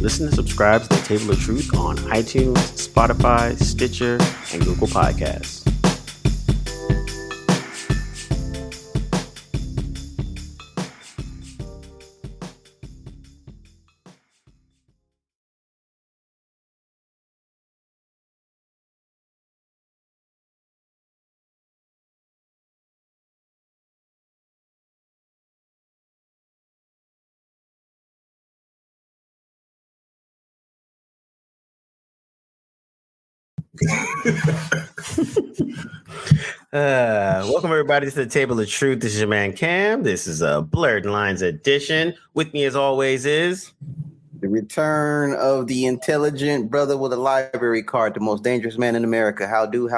Listen and subscribe to The Table of Truth on iTunes, Spotify, Stitcher, and Google Podcasts. Welcome everybody to The Table of Truth. This is your man Cam. This is a Blerdlines edition. With me as always is the return of the intelligent brother with a library card, the most dangerous man in America. How do?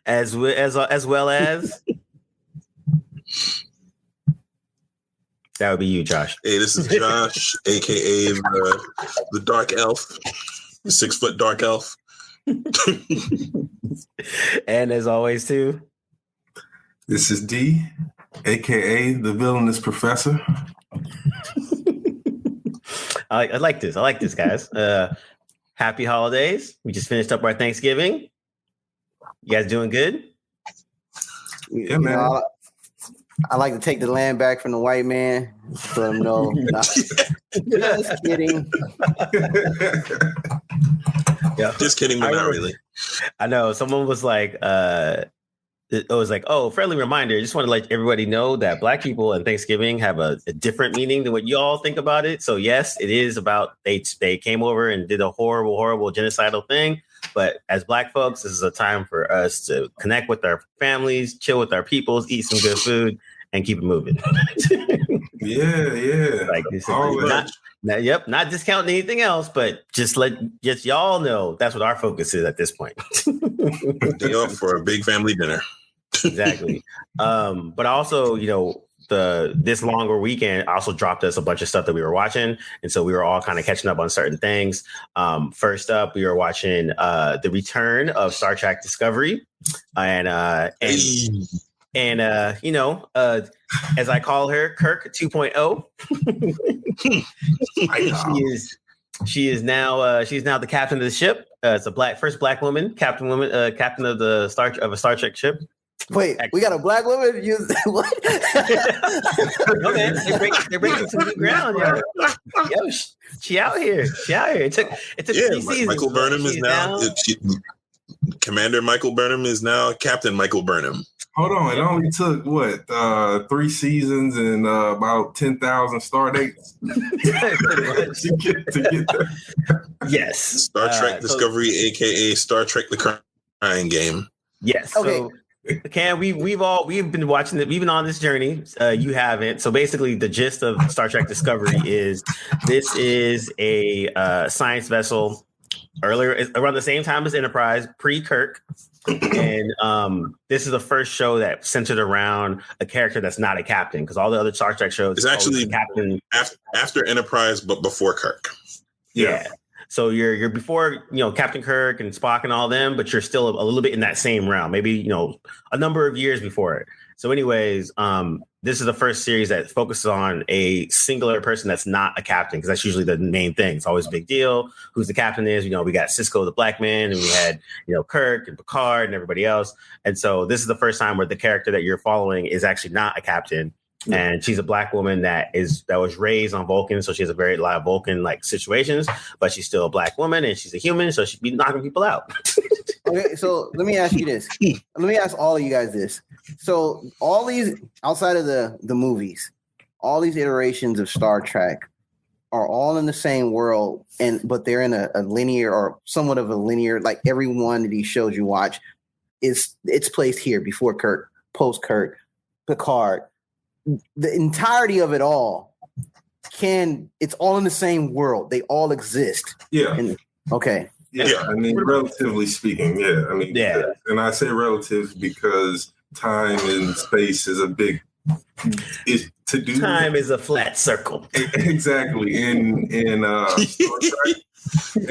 as well as that would be you, Josh. Hey, this is Josh, aka the Dark Elf, the 6 foot Dark Elf. And as always, too, this is D, aka the villainous professor. I like this. I like this, guys. Happy holidays. We just finished up our Thanksgiving. You guys doing good? Yeah, man. I like to take the land back from the white man. Just let him know. Just kidding. Yeah, just kidding, but not really. I know someone was like, it was like, oh, friendly reminder. Just want to let everybody know that Black people and Thanksgiving have a different meaning than what you all think about it. So yes, it is about they came over and did a horrible genocidal thing. But as Black folks, this is a time for us to connect with our families, chill with our peoples, eat some good food, and keep it moving. Yeah. Like this is not discounting anything else, but just y'all know that's what our focus is at this point. Day off for a big family dinner. Exactly. But also, this longer weekend also dropped us a bunch of stuff that we were watching, and so we were all kind of catching up on certain things. First up, we were watching the return of Star Trek Discovery, and as I call her, Kirk 2.0. She is now the captain of the ship. It's a first black woman, captain of a Star Trek ship. Wait, we got a Black woman? What? No, man, they're breaking some new ground. Yo, she out here. It took 3 seasons. Michael Burnham is now Commander Michael Burnham is now Captain Michael Burnham. Hold on, it only took 3 seasons and about 10,000 star dates to get there. Yes, Star Trek Discovery, aka Star Trek: The Crying Game. Yes. Okay. So, Cam, we've been watching it. We've been on this journey. You haven't. So basically, the gist of Star Trek Discovery is this is a science vessel earlier around the same time as Enterprise, pre-Kirk, and this is the first show that centered around a character that's not a captain, because all the other Star Trek shows is actually captain after Enterprise, but before Kirk. Yeah. So you're before Captain Kirk and Spock and all them, but you're still a little bit in that same realm, maybe a number of years before it. So anyways, this is the first series that focuses on a singular person that's not a captain, because that's usually the main thing. It's always a big deal who's the captain is. We got Cisco the black man, and we had Kirk and Picard and everybody else. And so this is the first time where the character that you're following is actually not a captain. And she's a black woman that was raised on Vulcan, so she has a very lot of Vulcan-like situations, but she's still a black woman and she's a human, so she'd be knocking people out. Okay, so let me ask you this. Let me ask all of you guys this. So all these, outside of the movies, all these iterations of Star Trek are all in the same world, but they're in a linear or somewhat of a linear, like every one of these shows you watch it's placed here before Kirk, post Kirk, Picard. The entirety of it all it's all in the same world. They all exist. Yeah. Okay. Yeah. I mean, relatively speaking, yeah. I mean, yeah. And I say relative because time and space is a big to do. Time is a flat circle. Exactly. In Star Trek,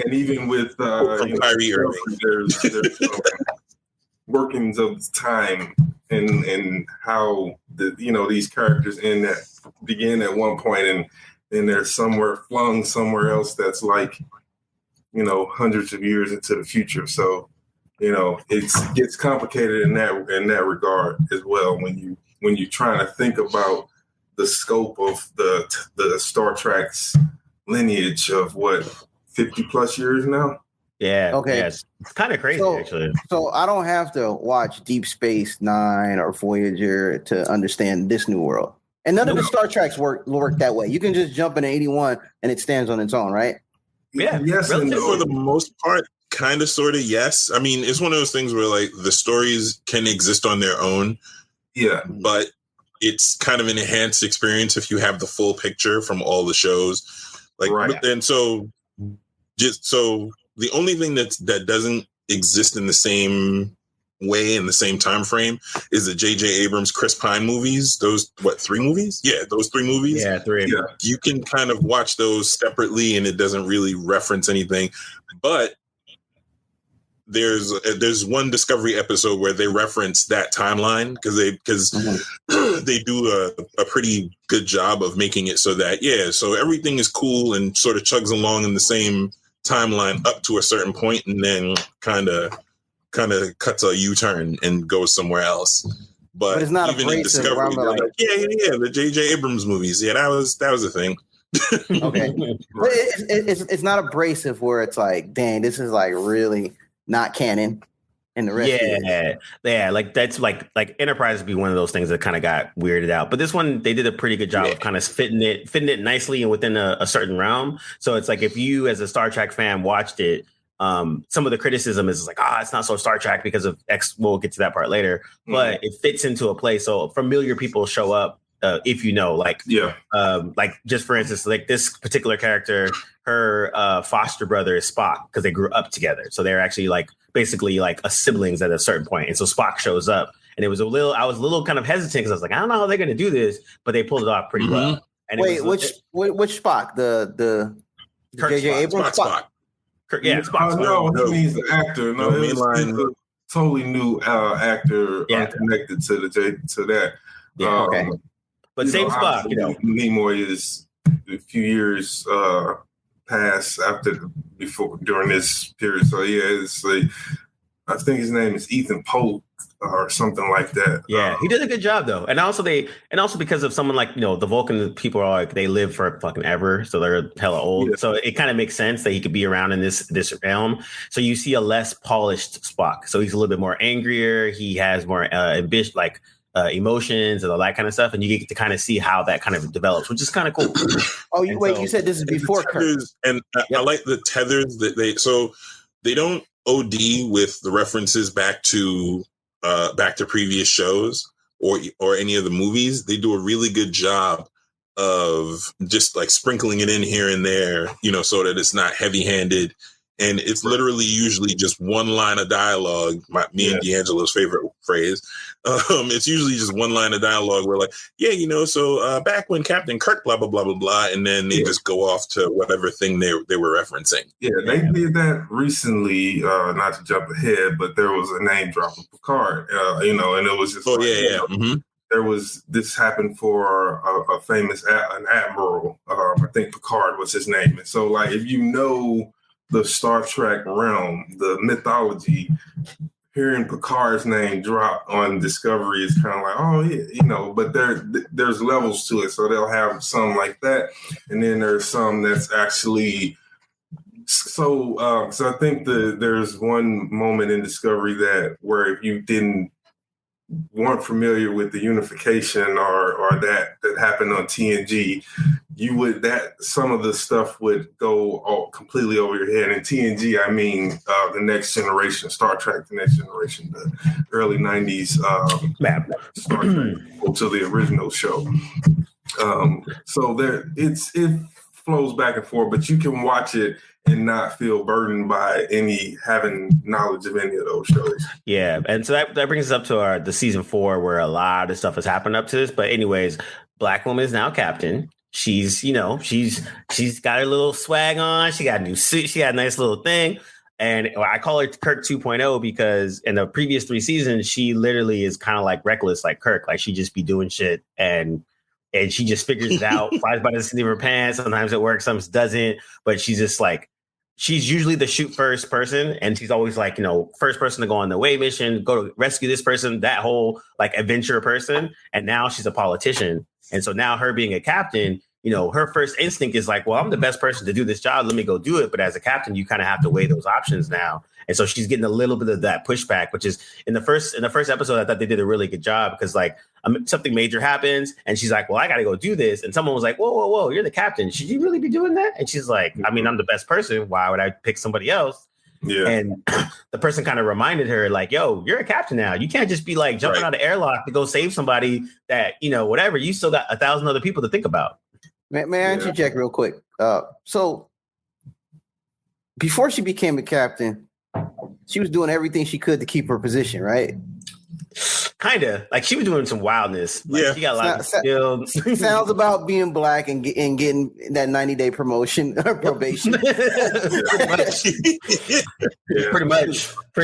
and even with Kyrie Irving, there's workings of time and how these characters begin at one point and and they're flung somewhere else that's like, hundreds of years into the future. So, it gets complicated in that regard as well when you're trying to think about the scope of the Star Trek's lineage of 50 plus years now. Yeah. Okay. Yeah, it's kind of crazy, actually. So I don't have to watch Deep Space Nine or Voyager to understand this new world. And none of the Star Treks work that way. You can just jump into 81 and it stands on its own, right? Yeah. Yes, for the most part, kind of, sort of, yes. I mean, it's one of those things where like the stories can exist on their own. Yeah. But it's kind of an enhanced experience if you have the full picture from all the shows. Like, right. And so the only thing that doesn't exist in the same way in the same time frame is the J.J. Abrams Chris Pine movies. Those 3 movies? Yeah, those 3 movies. Yeah, 3. Yeah. You can kind of watch those separately, and it doesn't really reference anything. But there's one Discovery episode where they reference that timeline because they do a pretty good job of making it so that so everything is cool and sort of chugs along in the same timeline up to a certain point, and then kind of cuts a U-turn and goes somewhere else. But it's not even in Discovery, like, the J.J. Abrams movies, that was a thing. Okay, but it's not abrasive where it's like, dang, this is like really not canon. And the rest, like that's like Enterprise would be one of those things that kind of got weirded out. But this one, they did a pretty good job of kind of fitting it nicely and within a certain realm. So it's like if you, as a Star Trek fan, watched it, some of the criticism is like, it's not so Star Trek because of X. We'll get to that part later, but it fits into a place. So familiar people show up. If like just for instance, like this particular character, her foster brother is Spock because they grew up together. So they're actually like basically like a siblings at a certain point. And so Spock shows up, and I was a little kind of hesitant because I was like, I don't know how they're going to do this, but they pulled it off pretty well. And which Spock? The J.J. Abrams Spock. Spock. No, he's the actor. No, he's a totally new actor unconnected to that. Yeah, okay. But same Spock, Nimoy is a few years past during this period. So it's like, I think his name is Ethan Polk or something like that. Yeah, he did a good job though. And also because of someone like, the Vulcan people are like, they live for fucking ever. So they're hella old. Yeah. So it kind of makes sense that he could be around in this realm. So you see a less polished Spock. So he's a little bit more angrier. He has more ambition, like emotions and all that kind of stuff. And you get to kind of see how that kind of develops, which is kind of cool. You said this is before Kirk. And I like the tethers that they don't OD with the references back to previous shows or any of the movies. They do a really good job of just like sprinkling it in here and there, so that it's not heavy-handed. And it's literally usually just one line of dialogue. Me and D'Angelo's favorite phrase. It's usually just one line of dialogue where like, so back when Captain Kirk, blah, blah, blah, blah, blah. And then they just go off to whatever thing they were referencing. Yeah, they did that recently, not to jump ahead, but there was a name drop of Picard, and it was just there was, this happened for a famous, an admiral, I think Picard was his name. And so like, if the Star Trek realm, the mythology, hearing Picard's name drop on Discovery is kind of like, but there's levels to it. So they'll have some like that. And then there's some that's actually so I think there's one moment in Discovery where if you weren't familiar with the unification or that happened on TNG, some of the stuff would go all completely over your head. And TNG, I mean, the Next Generation, Star Trek, the Next Generation, the early 90s Star Trek to the original show. So it flows back and forth, but you can watch it and not feel burdened by having knowledge of any of those shows. Yeah, and so that brings us up to the season 4, where a lot of stuff has happened up to this. But anyways, Black woman is now captain. She's she's got her little swag on. She got a new suit. She got a nice little thing. And I call her Kirk 2.0 because in the previous 3 seasons, she literally is kind of like reckless, like Kirk. Like she just be doing shit, and and she just figures it out, flies by the seat of her pants. Sometimes it works, sometimes it doesn't, but she's just like, she's usually the shoot first person, and she's always like, first person to go on the away mission, go to rescue this person, that whole like adventure person. And now she's a politician. And so now her being a captain, her first instinct is like, well, I'm the best person to do this job. Let me go do it. But as a captain, you kind of have to weigh those options now. And so she's getting a little bit of that pushback, which is in the first episode, I thought they did a really good job because like something major happens and she's like, well, I got to go do this. And someone was like, whoa, you're the captain. Should you really be doing that? And she's like, I mean, I'm the best person. Why would I pick somebody else? Yeah. And the person kind of reminded her like, yo, you're a captain now. You can't just be like jumping out of airlock to go save somebody that, whatever. You still got 1,000 other people to think about. May I interject real quick? So before she became a captain, she was doing everything she could to keep her position, right? Kind of. Like she was doing some wildness. Like, she got a lot of skills. Sounds about being black and getting that 90-day promotion or probation. Pretty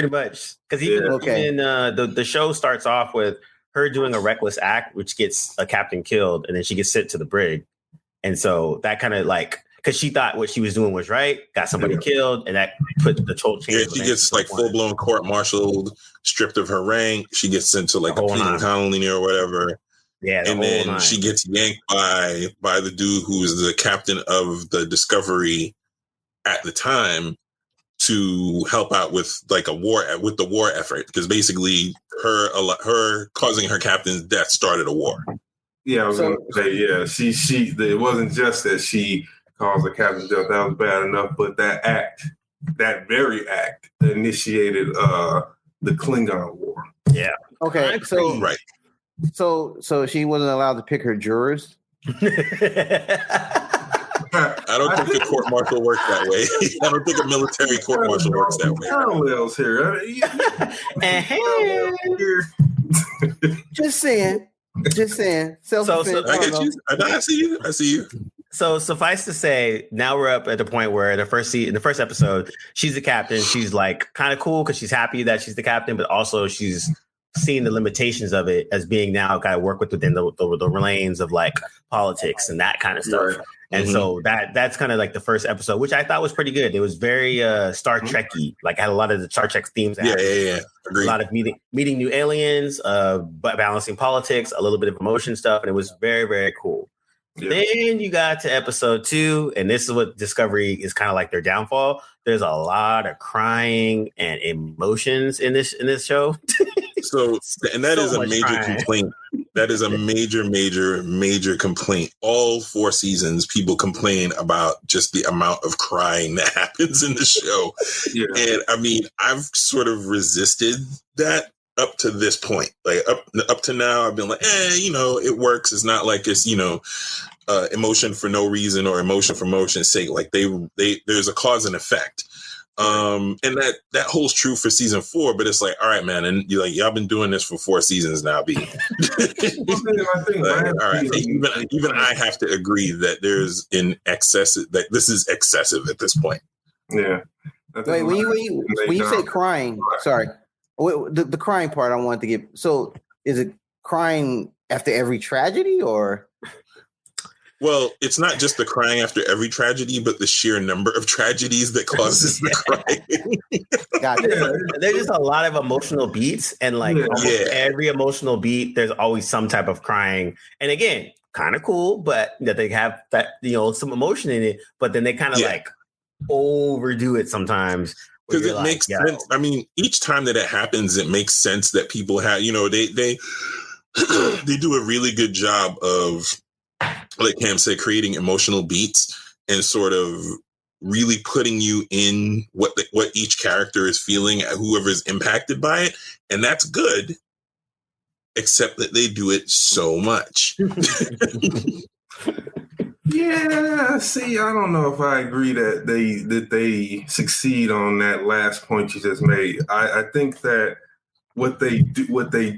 much. Because even the show starts off with her doing a reckless act, which gets a captain killed, and then she gets sent to the brig. And so that kind of like, because she thought what she was doing was right, got somebody killed, and that put the total change. Yeah, she gets like full-blown court-martialed, stripped of her rank. She gets sent to like a penal colony or whatever. Yeah, and then she gets yanked by the dude who is the captain of the Discovery at the time to help out with like the war effort, because basically her causing her captain's death started a war. Yeah, I was going to say, yeah, it wasn't just that she caused the captain's death. That was bad enough, but that very act initiated the Klingon War. Yeah. Okay, so right. So she wasn't allowed to pick her jurors? I don't think a court martial works that way. I don't think a military court martial works that way. Parallels here. Just saying. Self-defense. I see you. So suffice to say, now we're up at the point where in the first episode, she's the captain. She's like kind of cool because she's happy that she's the captain, but also she's seeing the limitations of it as being now kind of work within the lanes of like politics and that kind of stuff. Right. And so that's kind of like the first episode, which I thought was pretty good. It was very Star Trek-y. Like I had a lot of the Star Trek themes. Yeah. Agreed. A lot of meeting new aliens, but balancing politics, a little bit of emotion stuff, and it was very, very cool. Yeah. Then you got to episode 2, and this is what Discovery is kind of like their downfall. There's a lot of crying and emotions in this show. And that is a major complaint. That is a major complaint. All 4 seasons, people complain about just the amount of crying that happens in the show. Yeah. And I mean, I've sort of resisted that up to this point. Like up to now, I've been like, it works. It's not like it's, emotion for no reason or emotion for motion's sake. Like there's a cause and effect. And that holds true for season 4, but it's like, all right, man, and you're like, y'all been doing this for 4 seasons now, B. All right, even I have to agree that there's that this is excessive at this point. Yeah. Wait, when you say crying, sorry, the crying part I wanted to get. So is it crying after every tragedy or? Well, it's not just the crying after every tragedy, but the sheer number of tragedies that causes the crying. Gotcha. There's just a lot of emotional beats, and like every emotional beat, there's always some type of crying. And again, kind of cool, but that they have that some emotion in it, but then they kind of like overdo it sometimes. Because it makes sense. I mean, each time that it happens, it makes sense that people have, they they do a really good job of, like Cam said, creating emotional beats and sort of really putting you in what each character is feeling, whoever is impacted by it. And that's good, except that they do it so much. Yeah, see, I don't know if I agree that they succeed on that last point you just made. I think that what they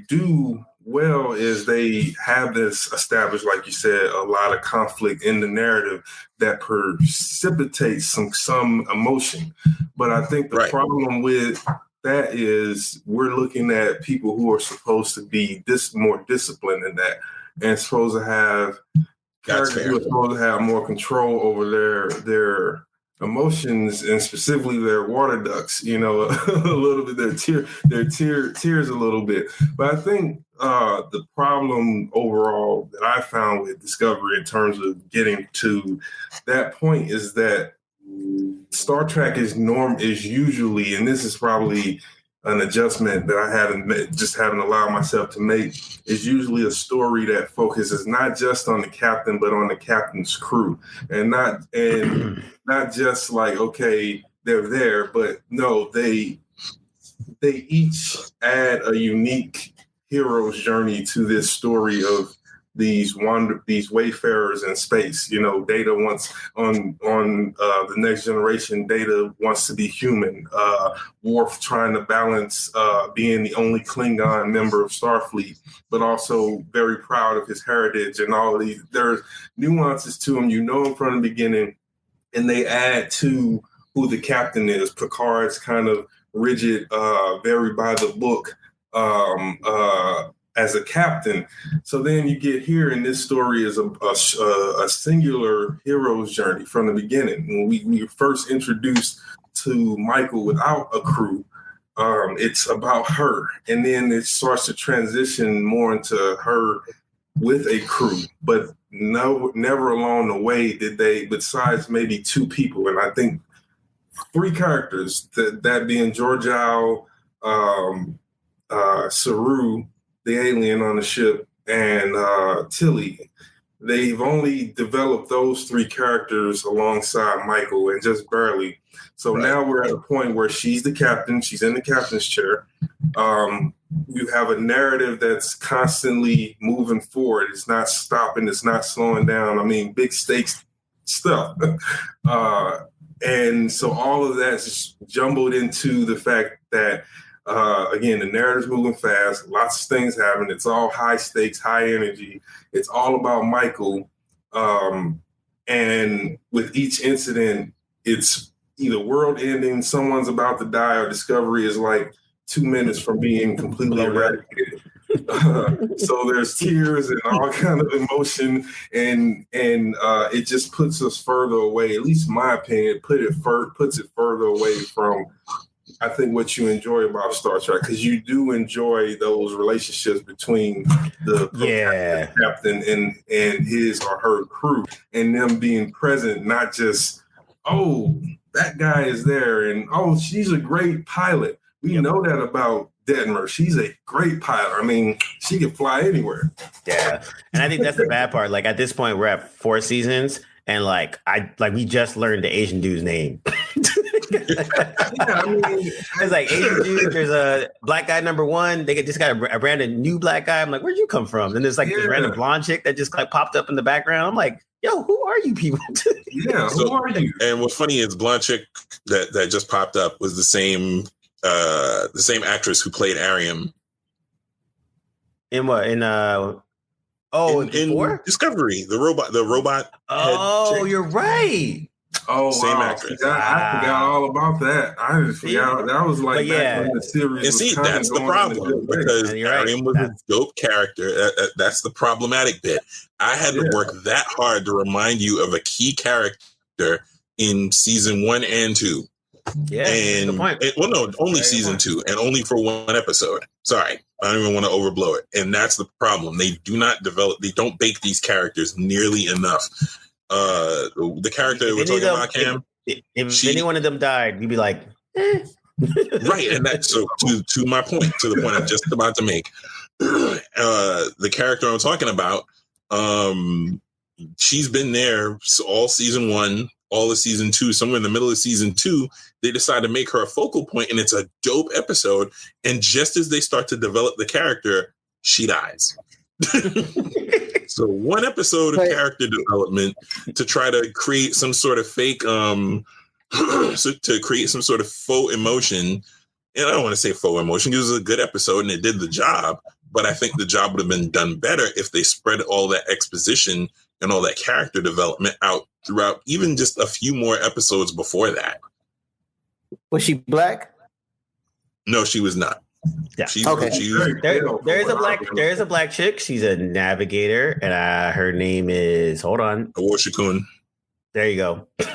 do well is they have this established, like you said, a lot of conflict in the narrative that precipitates some emotion. But I think the problem with that is we're looking at people who are supposed to be more disciplined in that. and supposed to have characters who are supposed to have more control over their emotions and specifically their water ducts, a little bit, their tears a little bit. But I think the problem overall that I found with Discovery in terms of getting to that point is that Star Trek is usually, and this is probably an adjustment that I haven't allowed myself to make, is usually a story that focuses not just on the captain, but on the captain's crew, and not just like, okay, they're there, but no, they each add a unique hero's journey to this story of these wayfarers in space. Data wants on the Next Generation. Data wants to be human. Worf trying to balance being the only Klingon member of Starfleet, but also very proud of his heritage and all of these. There's nuances to him. Him from the beginning, and they add to who the captain is. Picard's kind of rigid, very by the book. As a captain. So then you get here, and this story is a singular hero's journey from the beginning. When we were first introduced to Michael without a crew, it's about her. And then it starts to transition more into her with a crew. But never along the way did they, besides maybe two people, and I think three characters, that being Georgiou, Saru, the alien on the ship, and Tilly. They've only developed those three characters alongside Michael, and just barely. So now we're at a point where she's the captain. She's in the captain's chair. You have a narrative that's constantly moving forward. It's not stopping. It's not slowing down. I mean, big stakes stuff. And so all of that's just jumbled into the fact that again, the narrative's moving fast. Lots of things happen. It's all high stakes, high energy. It's all about Michael. And with each incident, it's either world ending, someone's about to die, or Discovery is like 2 minutes from being completely eradicated. So there's tears and all kind of emotion, and it just puts us further away. At least in my opinion, puts it further away from, I think, what you enjoy about Star Trek, because you do enjoy those relationships between the captain and his or her crew, and them being present, not just, oh, that guy is there, and oh, she's a great pilot. We know that about Detmer. She's a great pilot. I mean, she can fly anywhere. Yeah, and I think that's the bad part. Like, at this point, we're at 4 seasons, and we just learned the Asian dude's name. It's like Asian dude. There's a black guy number 1. They just got a random new black guy. I'm like, where'd you come from? And there's like this random blonde chick that just like popped up in the background. I'm like, yo, who are you people? Who are you? And what's funny is blonde chick that just popped up was the same actress who played Ariam. In what? In Discovery, the robot. Oh, you're right. Oh, same wow. actress. I forgot all about that. I just forgot. That was like back when the series. And see, that's the problem, because Ariam was a dope character. That's the problematic bit. I had to work that hard to remind you of a key character in season 1 and 2. Yeah, and good point. Only season 2, and only for 1 episode. Sorry, I don't even want to overblow it. And that's the problem. They do not develop. They don't bake these characters nearly enough. The character we're talking about, Cam. If any one of them died, you'd be like, right. And that's so to my point, to the point I'm just about to make. The character I'm talking about, she's been there all season 1, all of season 2. Somewhere in the middle of season 2, they decide to make her a focal point, and it's a dope episode. And just as they start to develop the character, she dies. So 1 episode of character development to try to create some sort of fake, to create some sort of faux emotion. And I don't want to say faux emotion, because it was a good episode and it did the job. But I think the job would have been done better if they spread all that exposition and all that character development out throughout even just a few more episodes before that. Was she black? No, she was not. Yeah. Okay. There is a black chick. She's a navigator, and her name is Awashikun. There you go. As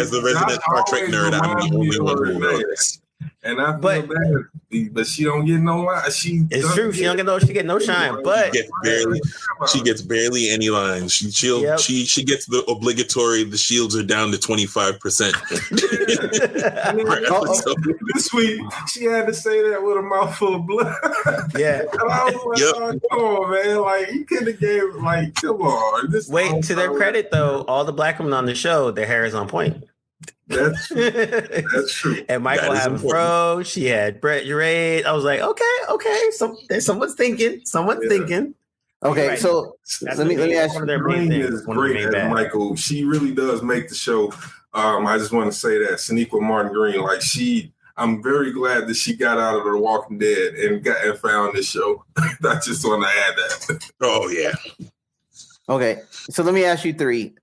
the resident Star Trek nerd, I'm the only one who knows. And I feel bad, but she don't get no line. It's true. She get no shine, but she gets barely any lines. She gets the obligatory. The shields are down to 25%. This week she had to say that with a mouthful of blood. Yeah, and I was like, "Come on, man! Like you could have gave come on." Wait, to their credit though, all the black women on the show, their hair is on point. That's true. And Michael had Fro. She had Brett Urade. I was like, okay. Someone's thinking. Okay, right. So let me ask you. Green is great as Michael. She really does make the show. I just want to say that Sonequa Martin Green, I'm very glad that she got out of The Walking Dead and found this show. I just want to add that. Oh yeah. Okay, so let me ask you three.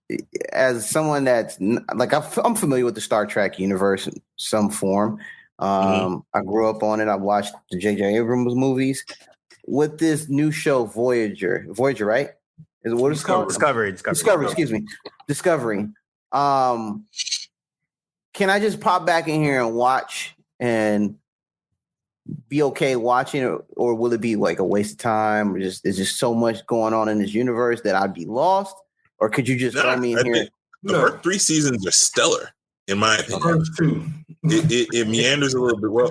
As someone that's I'm familiar with the Star Trek universe in some form. I grew up on it. I watched the J.J. Abrams movies. With this new show, Voyager, right? Is it what it's called? Discovery. Excuse me. Discovery. Can I just pop back in here and watch and be okay watching it, or will it be like a waste of time? Or is just so much going on in this universe that I'd be lost? Or could you just throw me in here? The first 3 seasons are stellar, in my opinion. First 2. It meanders a little bit. Well,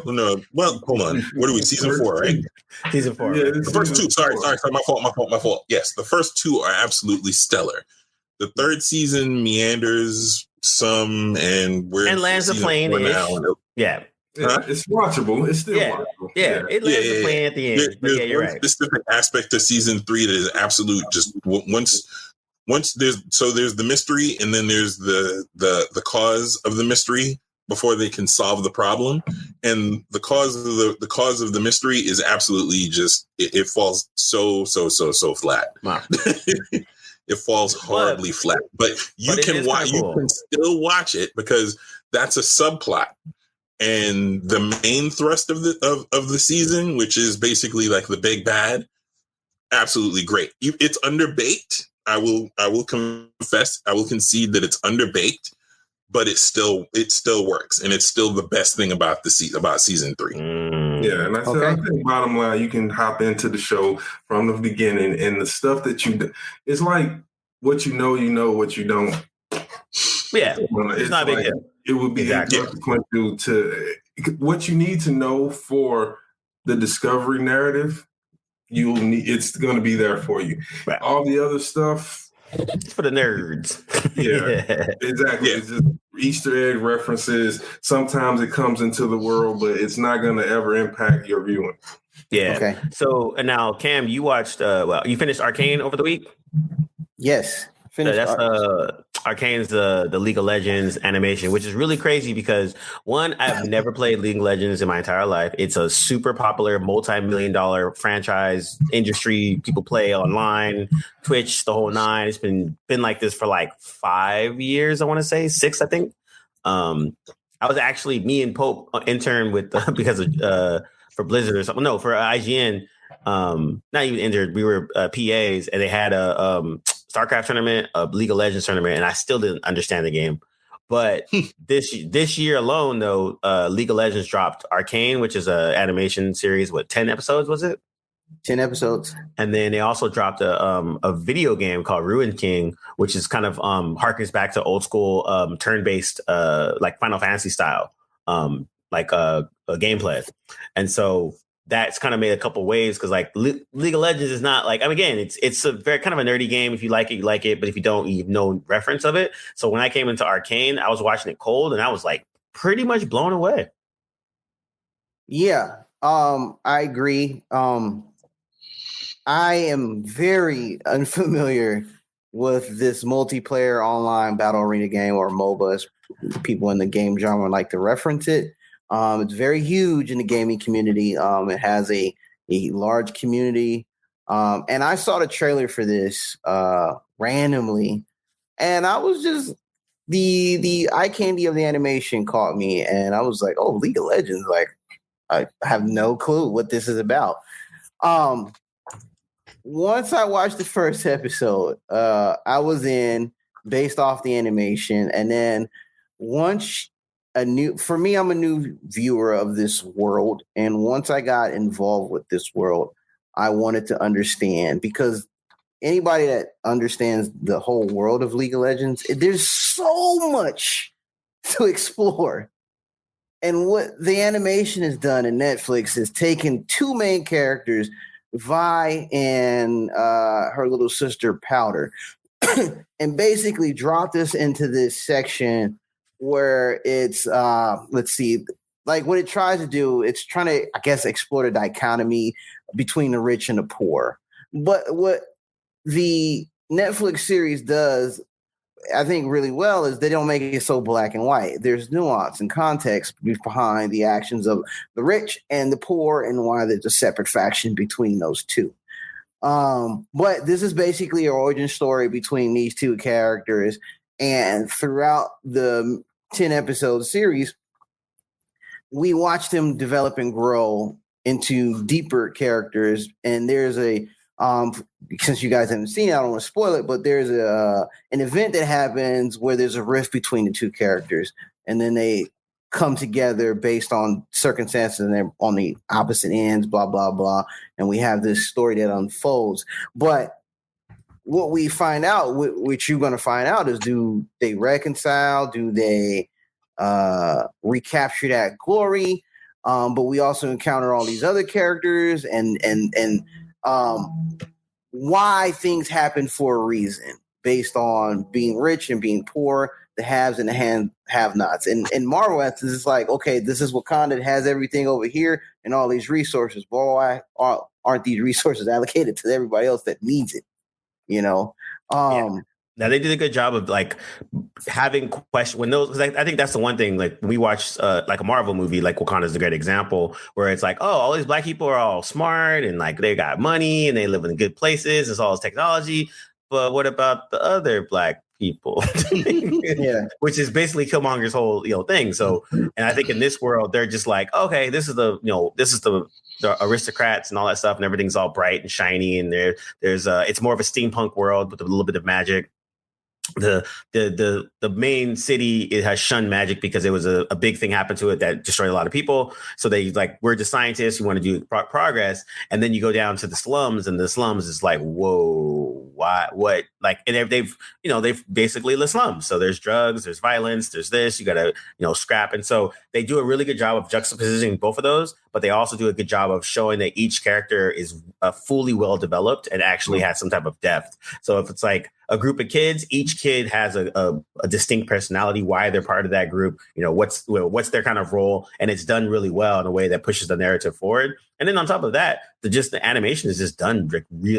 hold on. What are we? Season 4, right? Season 4. Yeah, the first 2. Sorry. My fault. Yes, the first 2 are absolutely stellar. The third season meanders some, and lands the plane now. Yeah. It's watchable. It's still watchable. Yeah, it lands the plane at the end. There's you're one right. specific aspect to season 3 that is absolute. Just once there's the mystery, and then there's the cause of the mystery before they can solve the problem, and the cause of the mystery is absolutely just it falls so flat. Wow. It falls horribly flat, but you can still watch it because that's a subplot. And the main thrust of the season, which is basically like the big bad, absolutely great. It's underbaked. I will confess. I will concede that it's underbaked, but it still works, and it's still the best thing about season 3. Yeah, and I think bottom line, you can hop into the show from the beginning, and the stuff that it's like what you know, what you don't. Yeah, it's not a big deal. It would be consequential to what you need to know for the discovery narrative. It's going to be there for you. Right. All the other stuff, it's for the nerds. Yeah, exactly. Yeah. It's just Easter egg references. Sometimes it comes into the world, but it's not going to ever impact your viewing. Yeah. Okay. So now, Cam, you watched. You finished ARCANE over the week. Yes. ARCANE's the League of Legends animation, which is really crazy because one, I've never played League of Legends in my entire life. It's a super popular multi-million-dollar franchise industry. People play online, Twitch, the whole nine. It's been like this for like 5 years. I want to say 6, I think. I was actually me and Pope interned with because of for Blizzard or something. No, for IGN. Not even injured. We were PAs, and they had a StarCraft tournament, a League of Legends tournament, and I still didn't understand the game. But this year alone, though, League of Legends dropped ARCANE, which is an animation series. 10 episodes was it? 10 episodes. And then they also dropped a video game called Ruined King, which is kind of harkens back to old school turn-based like Final Fantasy style, like a gameplay. And so that's kind of made a couple waves because like League of Legends is not like, again, it's a very kind of a nerdy game. If you like it, you like it. But if you don't, you have no reference of it. So when I came into ARCANE, I was watching it cold and I was like pretty much blown away. Yeah, I agree. I am very unfamiliar with this multiplayer online battle arena game, or MOBA, as people in the game genre like to reference it. It's very huge in the gaming community. It has a large community. And I saw the trailer for this randomly, and I was just the eye candy of the animation caught me, and I was like, "Oh, League of Legends!" Like, I have no clue what this is about. Once I watched the first episode, I was in based off the animation, and then once for me, I'm a new viewer of this world, and once I got involved with this world, I wanted to understand, because anybody that understands the whole world of League of Legends, there's so much to explore. And what the animation has done in Netflix is taken two main characters, Vi and her little sister Powder, and basically dropped us into this section where it's let's see, like what it tries to do, it's trying to, I guess, explore the dichotomy between the rich and the poor. But what the Netflix series does, I think, really well is they don't make it so black and white. There's nuance and context behind the actions of the rich and the poor, and why there's a separate faction between those two. But this is basically an origin story between these two characters, and throughout the 10 episode series, we watch them develop and grow into deeper characters. And there's a since you guys haven't seen it, I don't want to spoil it, but there's an event that happens where there's a rift between the two characters, and then they come together based on circumstances, and they're on the opposite ends, blah, blah, blah. And we have this story that unfolds. But what we find out, which you're going to find out, is do they reconcile? Do they recapture that glory? But we also encounter all these other characters, and why things happen for a reason, based on being rich and being poor, the haves and the have-nots. And Marvel is like, okay, this is Wakanda, it has everything over here and all these resources. Why aren't these resources allocated to everybody else that needs it? You know? Yeah. Now they did a good job of like having questions when those, because I think that's the one thing, like we watch like a Marvel movie, like Wakanda is a great example, where it's like, oh, all these black people are all smart and like they got money and they live in good places. It's all this technology. But what about the other black people? Yeah. Which is basically Killmonger's whole thing. So, and I think in this world, they're just like, okay, this is the aristocrats and all that stuff, and everything's all bright and shiny, and there's it's more of a steampunk world with a little bit of magic. The main city, it has shunned magic because it was a big thing happened to it that destroyed a lot of people. So they like, we're the scientists, we want to do progress. And then you go down to the slums, and the slums is like, whoa, why, what? Like, and they've basically the slums. So there's drugs, there's violence, there's this, you got to, scrap. And so they do a really good job of juxtaposing both of those, but they also do a good job of showing that each character is fully well developed and actually has some type of depth. So if it's like a group of kids, each kid has a distinct personality, why they're part of that group, what's their kind of role, and it's done really well in a way that pushes the narrative forward. And then on top of that, the animation is just done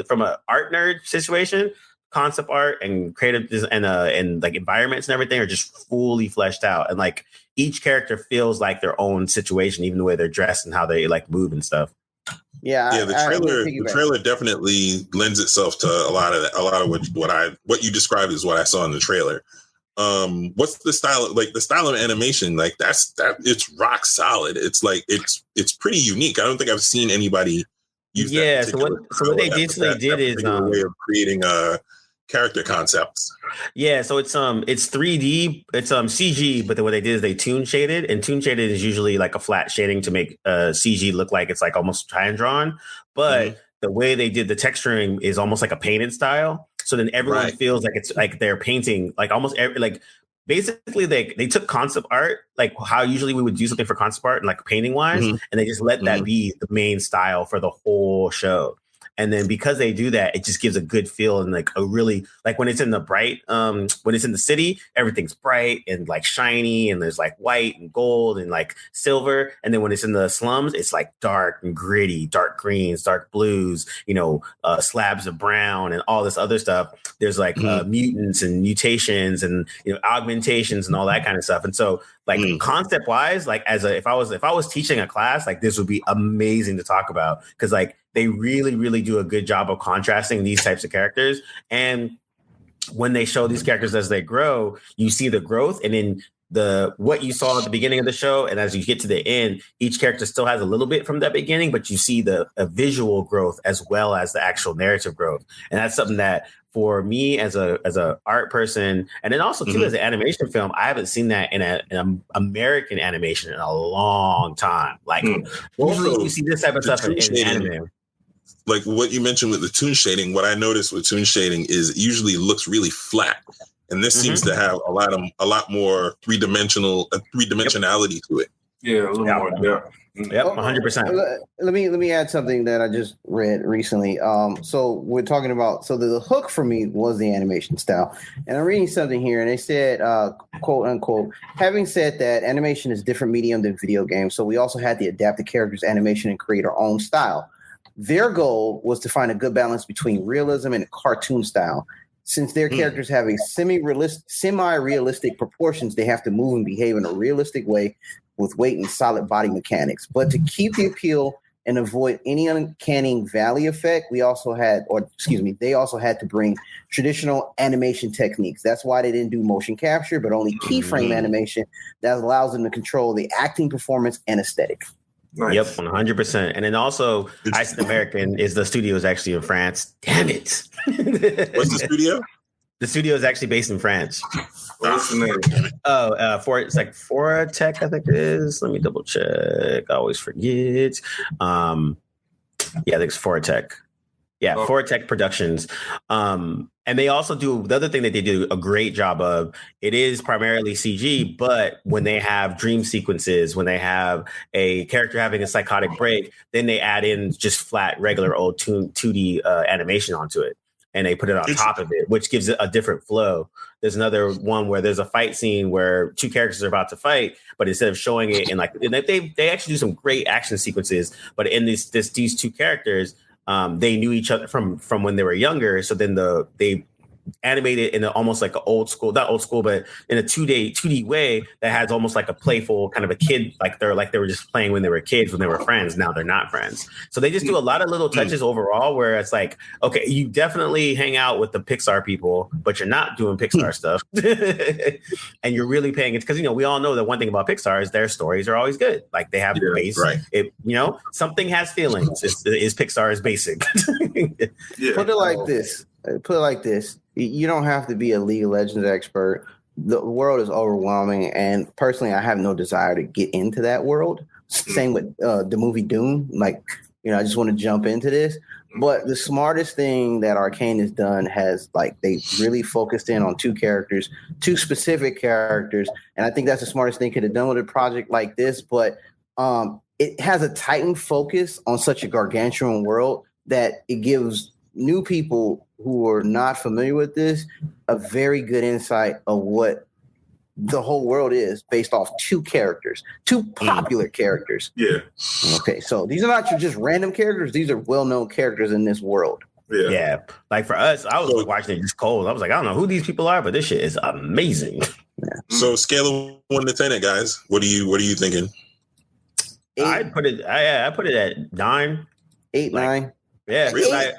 from an art nerd situation. Concept art and creative and like environments and everything are just fully fleshed out, and like each character feels like their own situation, even the way they're dressed and how they like move and stuff. Yeah, the trailer definitely lends itself to a lot of what you described is what I saw in the trailer. What's the style, like the style of animation? Like that it's rock solid. It's like it's pretty unique. I don't think I've seen anybody use that. Yeah. So what they did is way of creating character concepts. Yeah, so it's 3D, it's CG, but then what they did is they toon shaded, and toon shaded is usually like a flat shading to make CG look like it's like almost hand drawn. But the way they did the texturing is almost like a painted style. So then everyone feels like it's like they're painting, like almost basically they took concept art, like how usually we would do something for concept art and like painting wise, and they just let that be the main style for the whole show. And then because they do that, it just gives a good feel, and like a really, like when it's in the bright, when it's in the city, everything's bright and like shiny, and there's like white and gold and like silver. And then when it's in the slums, it's like dark and gritty, dark greens, dark blues, slabs of brown and all this other stuff. There's like mutants and mutations and augmentations and all that kind of stuff. And so like concept wise, like if I was teaching a class, like this would be amazing to talk about, because like they really, really do a good job of contrasting these types of characters. And when they show these characters as they grow, you see the growth, and then what you saw at the beginning of the show, and as you get to the end, each character still has a little bit from that beginning, but you see a visual growth as well as the actual narrative growth. And that's something that for me as a art person, and then also too as an animation film, I haven't seen that in an American animation in a long time. Like usually you see this type of stuff in anime. Like what you mentioned with the toon shading, what I noticed with toon shading is it usually looks really flat. And this seems to have a lot more three-dimensionality to it. Yeah, a little more depth. Yep, 100%. Let me add something that I just read recently. So we're talking about the hook for me was the animation style, and I'm reading something here, and they said, quote unquote, having said that, animation is a different medium than video games, so we also had to adapt the character's animation and create our own style. Their goal was to find a good balance between realism and cartoon style. Since their characters have a semi-realistic proportions, they have to move and behave in a realistic way with weight and solid body mechanics. But to keep the appeal and avoid any uncanny valley effect, they also had to bring traditional animation techniques. That's why they didn't do motion capture, but only keyframe animation that allows them to control the acting, performance, and aesthetic. Nice. Yep, 100%. And then also, Ice American the studio is actually in France. Damn it! What's the studio? The studio is actually based in France. What's the name? It's like Foratech, I think it is. Let me double check. I always forget. I think it's Foratech. Yeah, Foratech Productions. And they also do the other thing that they do a great job of. It is primarily CG, but when they have dream sequences, when they have a character having a psychotic break, then they add in just flat, regular old 2D animation onto it. And they put it on top of it, which gives it a different flow. There's another one where there's a fight scene where two characters are about to fight, but instead of showing it in they actually do some great action sequences, but in these two characters, they knew each other from when they were younger. So then they animated in almost like an old school, not old school, but in a 2D way that has almost like a playful kind of a kid, like they were just playing when they were kids, when they were friends. Now they're not friends. So they just do a lot of little touches overall where it's like, okay, you definitely hang out with the Pixar people, but you're not doing Pixar stuff. And you're really paying it because, we all know that one thing about Pixar is their stories are always good. Like they have base, right? Something has feelings. Is Pixar is basic. Put it like this. You don't have to be a League of Legends expert. The world is overwhelming, and personally, I have no desire to get into that world. Same with the movie Doom. I just want to jump into this. But the smartest thing that Arcane has done they really focused in on two specific characters, and I think that's the smartest thing could have done with a project like this. But it has a tightened focus on such a gargantuan world that it gives new people who are not familiar with this a very good insight of what the whole world is based off two popular characters. Yeah. Okay, so these are not just random characters. These are well-known characters in this world. Yeah. Like for us, I was watching it just cold. I was like, I don't know who these people are, but this shit is amazing. Yeah. So scale of 1 to 10, guys. What are you thinking? 8. I put it at 9. 8, 9. Yeah. Really?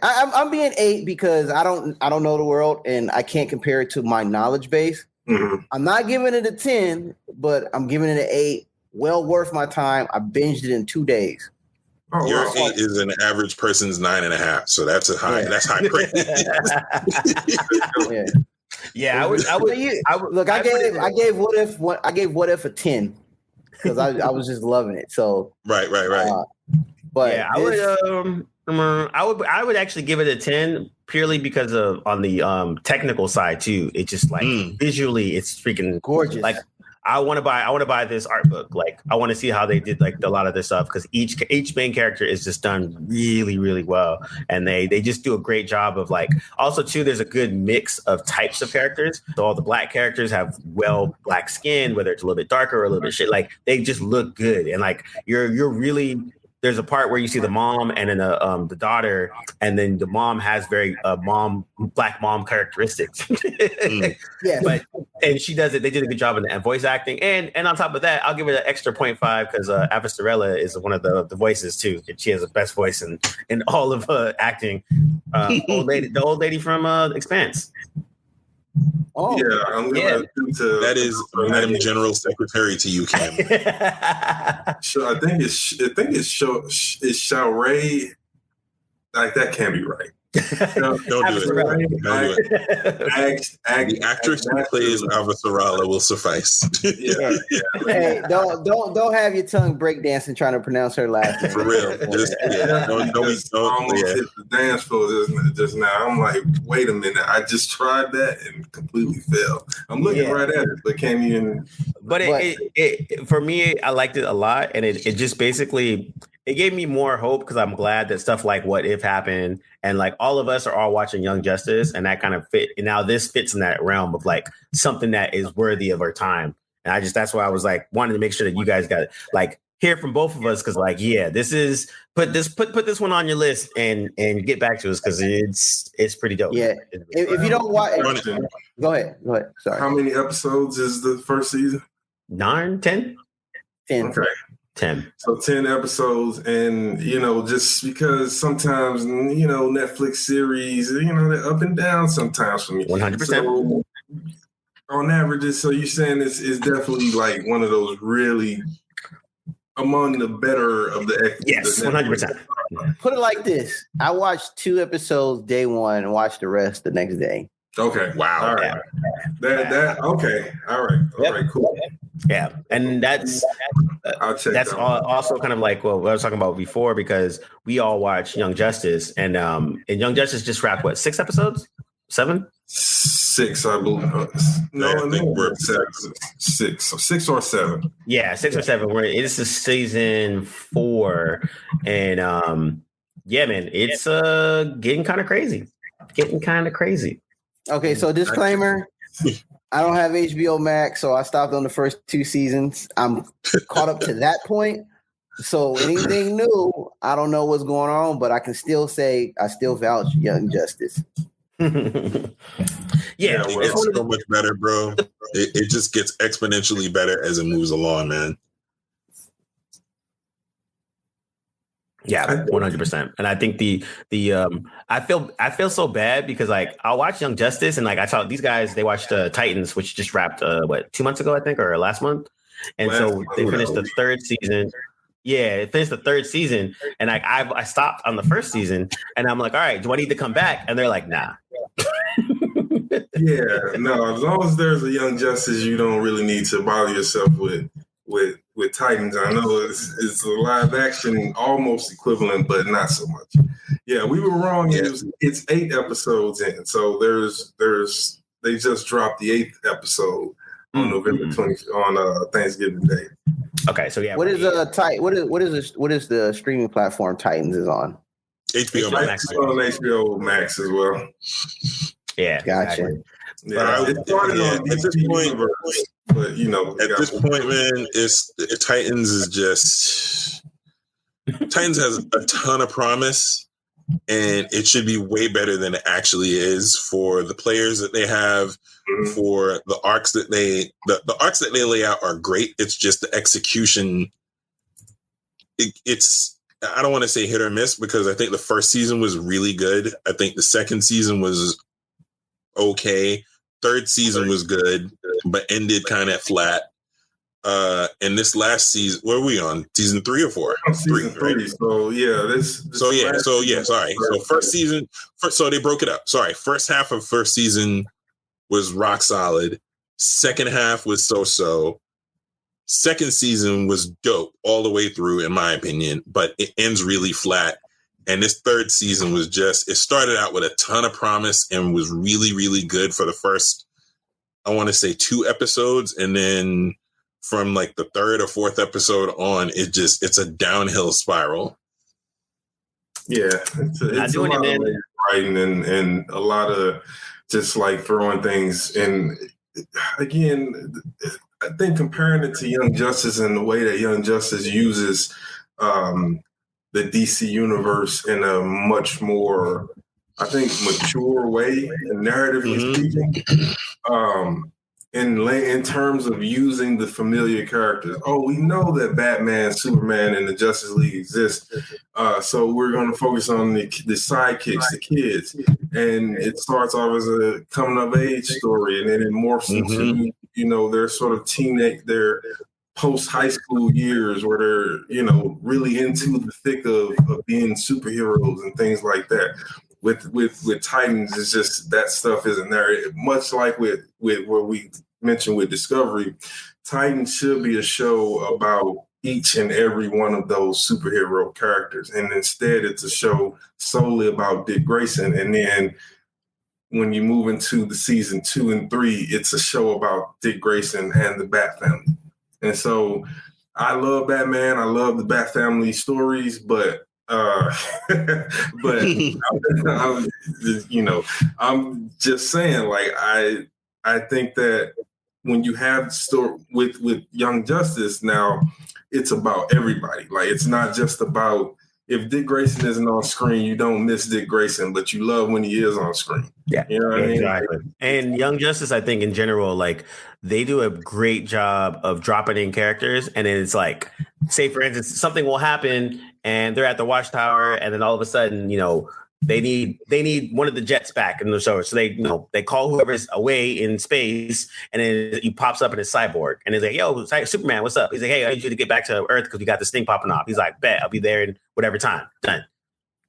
I'm being 8 because I don't know the world and I can't compare it to my knowledge base. Mm-hmm. I'm not giving it a 10, but I'm giving it an 8. Well worth my time. I binged it in 2 days. Oh, Your wow. 8 is an average person's 9.5, so that's a high. Yeah. That's high praise. Yeah, I would look. I gave What If a 10 because I was just loving it. So right. But yeah, I would actually give it a 10 purely because of on the technical side too. It just visually it's freaking gorgeous. Like I want to buy this art book. Like I want to see how they did like a lot of this stuff because each main character is just done really, really well. And they just do a great job of like also too, there's a good mix of types of characters. So all the black characters have black skin, whether it's a little bit darker or a little bit shit. Like they just look good. And like you're really there's a part where you see the mom and then the daughter, and then the mom has very black mom characteristics. Yeah, and she does it. They did a good job in the voice acting, and on top of that, I'll give it an extra 0.5 because Avasarala is one of the voices too. She has the best voice in all of acting. The old lady from Expanse. Oh, yeah, I'm gonna that is Madam General Secretary to you, Cam. So I think it's Shauray. Like that can't be right. Don't do it. The actress who plays Avasarala will suffice. Yeah. Hey, don't have your tongue breakdancing trying to pronounce her last name. For real. Just almost hit the dance floor just now. I'm like, wait a minute. I just tried that and completely failed. I'm looking right at it, but can't even. But it for me, I liked it a lot, and it just basically it gave me more hope because I'm glad that stuff like What If happened, and like all of us are all watching Young Justice, and that kind of fit. And now this fits in that realm of like something that is worthy of our time. And that's why I was like wanting to make sure that you guys got like hear from both of us because like this is put this one on your list and get back to us because it's pretty dope. Yeah, if you don't watch, go ahead. Sorry. How many episodes is the first season? 9, 10. Okay. 10. So 10 episodes, and just because sometimes Netflix series, they're up and down sometimes for me. 100%. So, on average, so you're saying it's definitely like one of those really among the better of the. Yes, 100%. Put it like this: I watched 2 episodes day one and watched the rest the next day. Okay. Wow. All right. That okay. All right. All right. Cool. Yeah, and that's also kind of like what I was talking about before because we all watch Young Justice, and Young Justice just wrapped 6 episodes, 7, 6, I believe. No, I think we're 6 or 7. Yeah, 6 or 7. This is season 4, and yeah, man, it's getting kind of crazy. Okay, so disclaimer. I don't have HBO Max, so I stopped on the first 2 seasons. I'm caught up to that point. So anything new, I don't know what's going on, but I can still say I still vouch Young Justice. It gets so much better, bro. It just gets exponentially better as it moves along, man. Yeah, 100%. And I think the I feel so bad because like I'll watch Young Justice and like I saw these guys, they watched Titans, which just wrapped 2 months ago, I think, or last month. And so they finished the 3rd season. Yeah, it finished the 3rd season. And like I stopped on the 1st season and I'm like, all right, do I need to come back? And they're like, nah. Yeah, no, as long as there's a Young Justice, you don't really need to bother yourself with Titans. I know it's a live action almost equivalent, but not so much. Yeah, we were wrong. Yeah. It's 8 episodes in. So they just dropped the 8th episode on November 20th on Thanksgiving Day. Okay, so yeah. What is the streaming platform Titans is on? HBO Max. It's on HBO Max as well. Yeah, gotcha. Exactly. Yeah, it started on at this point, but at this point, man, Titans has a ton of promise, and it should be way better than it actually is for the players that they have, for the arcs that the arcs that they lay out are great. It's just the execution. It's I don't want to say hit or miss because I think the first season was really good. I think the second season was okay. Third season was good, but ended kind of flat. And this last season, what are we on? Season 3 or 4? Season 3. Right? So yeah, sorry. So first season, so they broke it up. Sorry, first half of first season was rock solid. Second half was so-so. Second season was dope all the way through, in my opinion, but it ends really flat. And this third season was it started out with a ton of promise and was really, really good for the first, I want to say 2 episodes. And then from like the 3rd or 4th episode on, it's a downhill spiral. Yeah. It's a lot of writing and a lot of just like throwing things. And again, I think comparing it to Young Justice and the way that Young Justice uses the DC universe in a much more, I think, mature way, narratively speaking. In terms of using the familiar characters. Oh, we know that Batman, Superman, and the Justice League exist. So we're going to focus on the sidekicks, the kids. And it starts off as a coming of age story, and then it morphs into, their sort of their post-high school years where they're, really into the thick of being superheroes and things like that. With Titans, it's just that stuff isn't there. Much like with what we mentioned with Discovery, Titans should be a show about each and every one of those superhero characters, and instead it's a show solely about Dick Grayson. And then when you move into the season 2 and 3, it's a show about Dick Grayson and the Bat Family. And so I love Batman. I love the Bat Family stories, but I'm just saying, like, I think that when you have story with Young Justice now, it's about everybody. Like, it's not just about, if Dick Grayson isn't on screen, you don't miss Dick Grayson, but you love when he is on screen. Yeah, you know what exactly. I mean? And Young Justice, I think in general, like, they do a great job of dropping in characters, and then it's like, say for instance, something will happen and they're at the watchtower, and then all of a sudden, they need one of the jets back in the show. So they call whoever's away in space, and then he pops up in his cyborg, and he's like, "Yo, Superman, what's up?" He's like, "Hey, I need you to get back to Earth because we got this thing popping off." He's like, "Bet, I'll be there in whatever time." Done.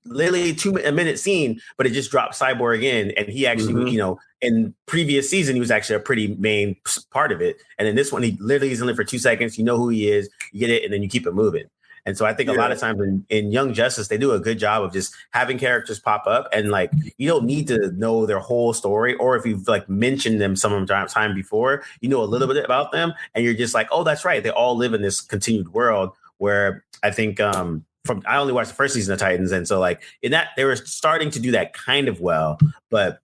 Literally a minute scene, but it just dropped Cyborg in, and he actually, in previous season, he was actually a pretty main part of it. And in this one, he literally is in it for 2 seconds. You know who he is, you get it, and then you keep it moving. And so I think a lot of times in Young Justice, they do a good job of just having characters pop up, and like, you don't need to know their whole story, or if you've like mentioned them some time before, a little bit about them, and you're just like, oh, that's right, they all live in this continued world. Where I think I only watched the first season of Titans, and so like in that they were starting to do that kind of well, but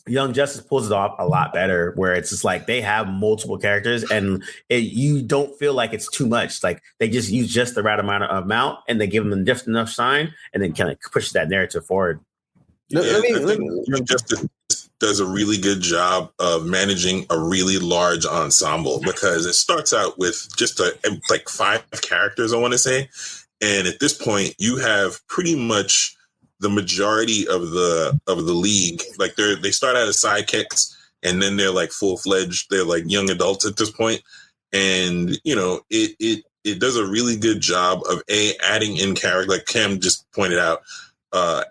Young Justice pulls it off a lot better, where it's just like they have multiple characters, and you don't feel like it's too much. Like, they just use just the right amount, and they give them just enough shine, and then kind of push that narrative forward. Young Justice does a really good job of managing a really large ensemble, because it starts out with just like 5 characters, I want to say, and at this point you have pretty much the majority of the league. Like, they start out as sidekicks, and then they're like full-fledged, they're like young adults at this point. And it does a really good job of adding in character, like Cam just pointed out,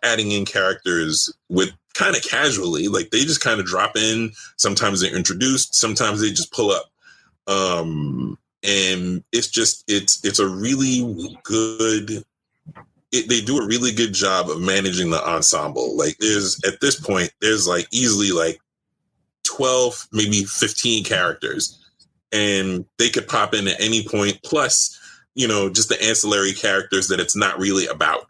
adding in characters with kind of casually, like they just kind of drop in. Sometimes they're introduced, sometimes they just pull up. And it's a really good, they do a really good job of managing the ensemble. Like, at this point, there's like easily like 12, maybe 15 characters, and they could pop in at any point. Plus, just the ancillary characters that it's not really about.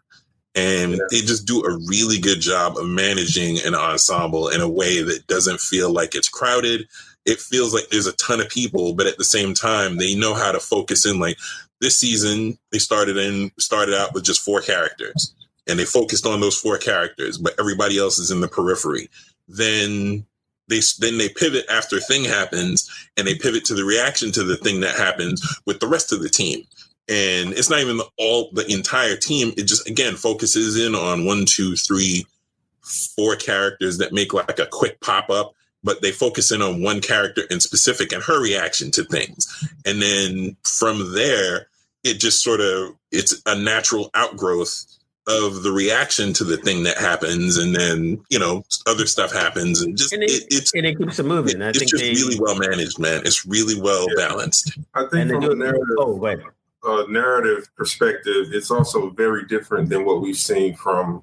And they just do a really good job of managing an ensemble in a way that doesn't feel like it's crowded. It feels like there's a ton of people, but at the same time, they know how to focus in. Like, this season, they started out with just 4 characters, and they focused on those 4 characters, but everybody else is in the periphery. Then they pivot after a thing happens, and they pivot to the reaction to the thing that happens with the rest of the team. And it's not even the entire team. It just, again, focuses in on 1, 2, 3, 4 characters that make like a quick pop up, but they focus in on one character in specific and her reaction to things. And then from there, it just it's a natural outgrowth of the reaction to the thing that happens. And then, other stuff happens, and just, it keeps it moving. It's just really well managed, man. It's really well balanced. I think from a narrative perspective, it's also very different than what we've seen from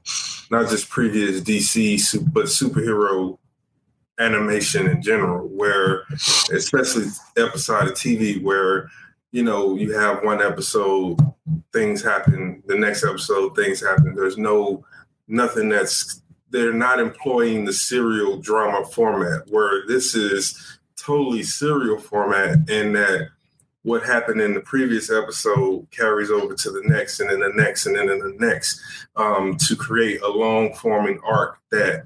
not just previous DC, but superhero animation in general, where, especially episodic TV, where, you have one episode, things happen, the next episode, things happen. There's nothing they're not employing the serial drama format, where this is totally serial format, in that what happened in the previous episode carries over to the next, and then the next, and then the next, to create a long forming arc that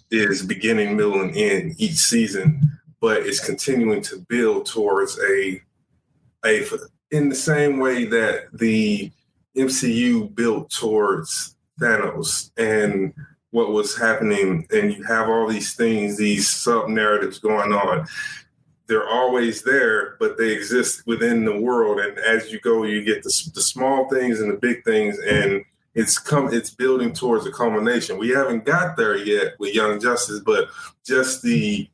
is beginning, middle, and end each season, but it's continuing to build towards a in the same way that the MCU built towards Thanos and what was happening, and you have all these things, these sub-narratives going on. They're always there, but they exist within the world. And as you go, you get the small things and the big things, and it's building towards a culmination. We haven't got there yet with Young Justice, but just the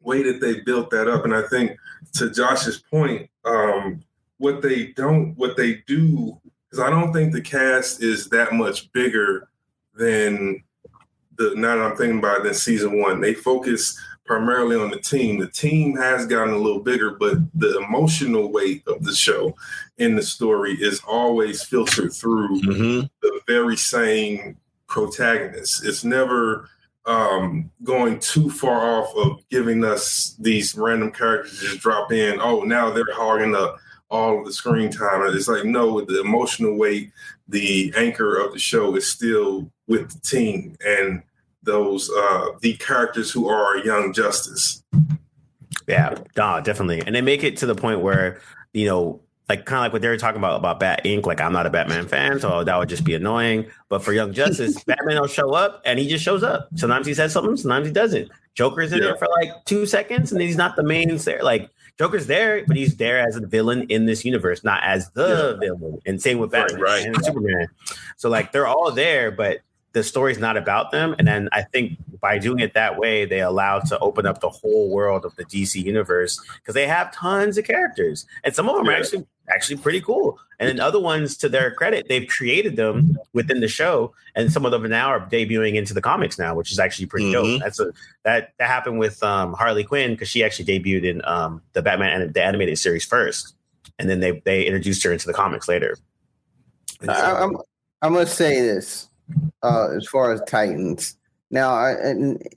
way that they built that up. And I think to Josh's point, what they do, because I don't think the cast is that much bigger than now that I'm thinking about it, than season one. They focus primarily on the team. The team has gotten a little bigger, but the emotional weight of the show in the story is always filtered through the very same protagonist. It's never going too far off of giving us these random characters just drop in. Oh, now they're hogging up all of the screen time. And it's like, no, the emotional weight, the anchor of the show is still with the team and those the characters who are Young Justice. Yeah, definitely. And they make it to the point where, you know, like kind of like what they were talking about Bat Inc. Like, I'm not a Batman fan, so that would just be annoying. But for Young Justice, Batman will show up and he just shows up. Sometimes he says something, sometimes he doesn't. Joker's in there for like 2 seconds and he's not the main there. Like, Joker's there, but he's there as a villain in this universe, not as the villain. And same with Batman and Superman. So like they're all there, but the story's not about them. And then I think by doing it that way, they allow to open up the whole world of the DC universe because they have tons of characters. And some of them are actually pretty cool. And then other ones, to their credit, they've created them within the show. And some of them now are debuting into the comics now, which is actually pretty dope. That happened with Harley Quinn because she actually debuted in the Batman and the animated series first. And then they introduced her into the comics later. I'm going to say this. As far as Titans, now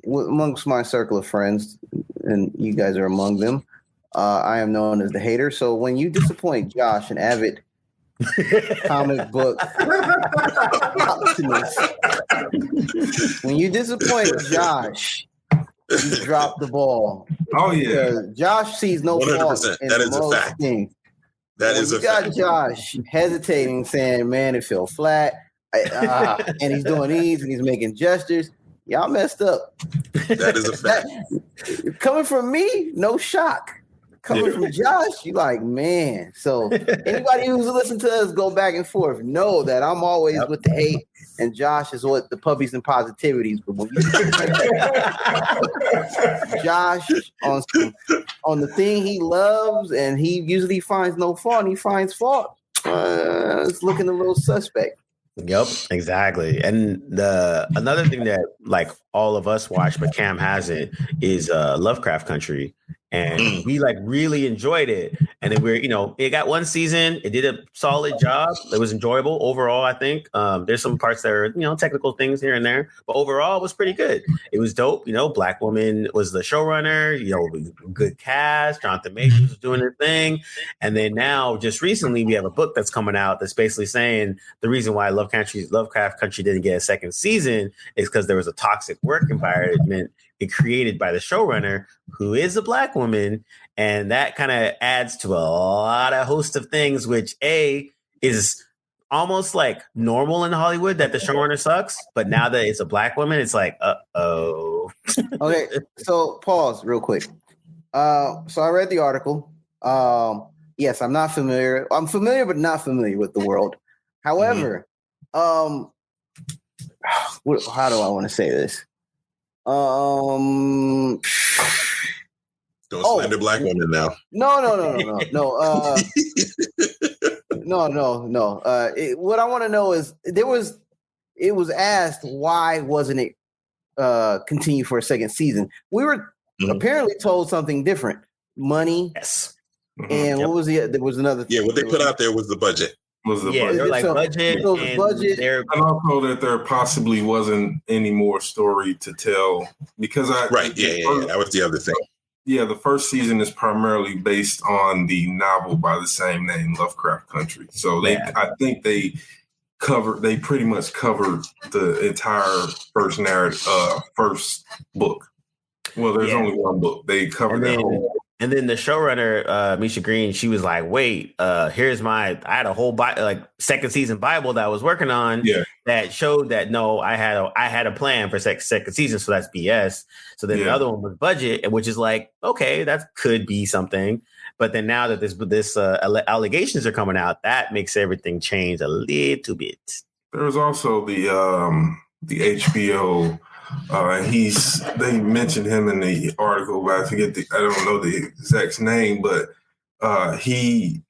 amongst my circle of friends, and you guys are among them, I am known as the hater. So when you disappoint Josh, an avid comic book optimist, when you disappoint Josh, you drop the ball. Oh yeah, Josh sees no 100%. fault in That is a fact. things. That is a fact. You got Josh hesitating, saying, "Man, it felt flat." And he's doing these and he's making gestures. Y'all messed up. That is a fact. Coming from me, no shock. Coming from Josh, you like, man. So anybody who's listened to us go back and forth know that I'm always with the hate, and Josh is with the puppies and positivities. But when you Josh on the thing he loves, and he usually finds no fault, and he finds fault, it's looking a little suspect. Yep, exactly. And another thing that like all of us watch, but Cam hasn't, is Lovecraft Country. And we like really enjoyed it. And then it got one season. It did a solid job. It was enjoyable overall, I think. There's some parts that are, technical things here and there, but overall it was pretty good. It was dope. Black woman was the showrunner, good cast. Jonathan Majors was doing her thing. And then now just recently we have a book that's coming out that's basically saying the reason why Lovecraft Country didn't get a second season is because there was a toxic work environment created by the showrunner, who is a Black woman, and that kind of adds to a lot of host of things, which is almost like normal in Hollywood that the showrunner sucks, but now that it's a Black woman, it's like, uh-oh. Okay, so pause real quick. So I read the article. Yes, I'm not familiar. I'm familiar, but not familiar with the world. However, how do I want to say this? Don't slander Black women now. No. What I want to know is it was asked why wasn't it continue for a second season? We were apparently told something different. Money. Yes. And what was there was another thing. Yeah, what they put out there was the budget. Budget. They're like budget. Budget. And also that there possibly wasn't any more story to tell because that was the other thing. Yeah, the first season is primarily based on the novel by the same name, Lovecraft Country. So I think they pretty much covered the entire first narrative, first book. Well, there's only one book. They covered that whole. And then the showrunner, Misha Green, she was like, "Wait, I had a whole second season Bible that I was working on that showed that no, I had a plan for second season, so that's BS." So then the other one was budget, which is like, okay, that could be something. But then now that this allegations are coming out, that makes everything change a little bit. There was also the HBO. They mentioned him in the article, but I don't know the exact name, but he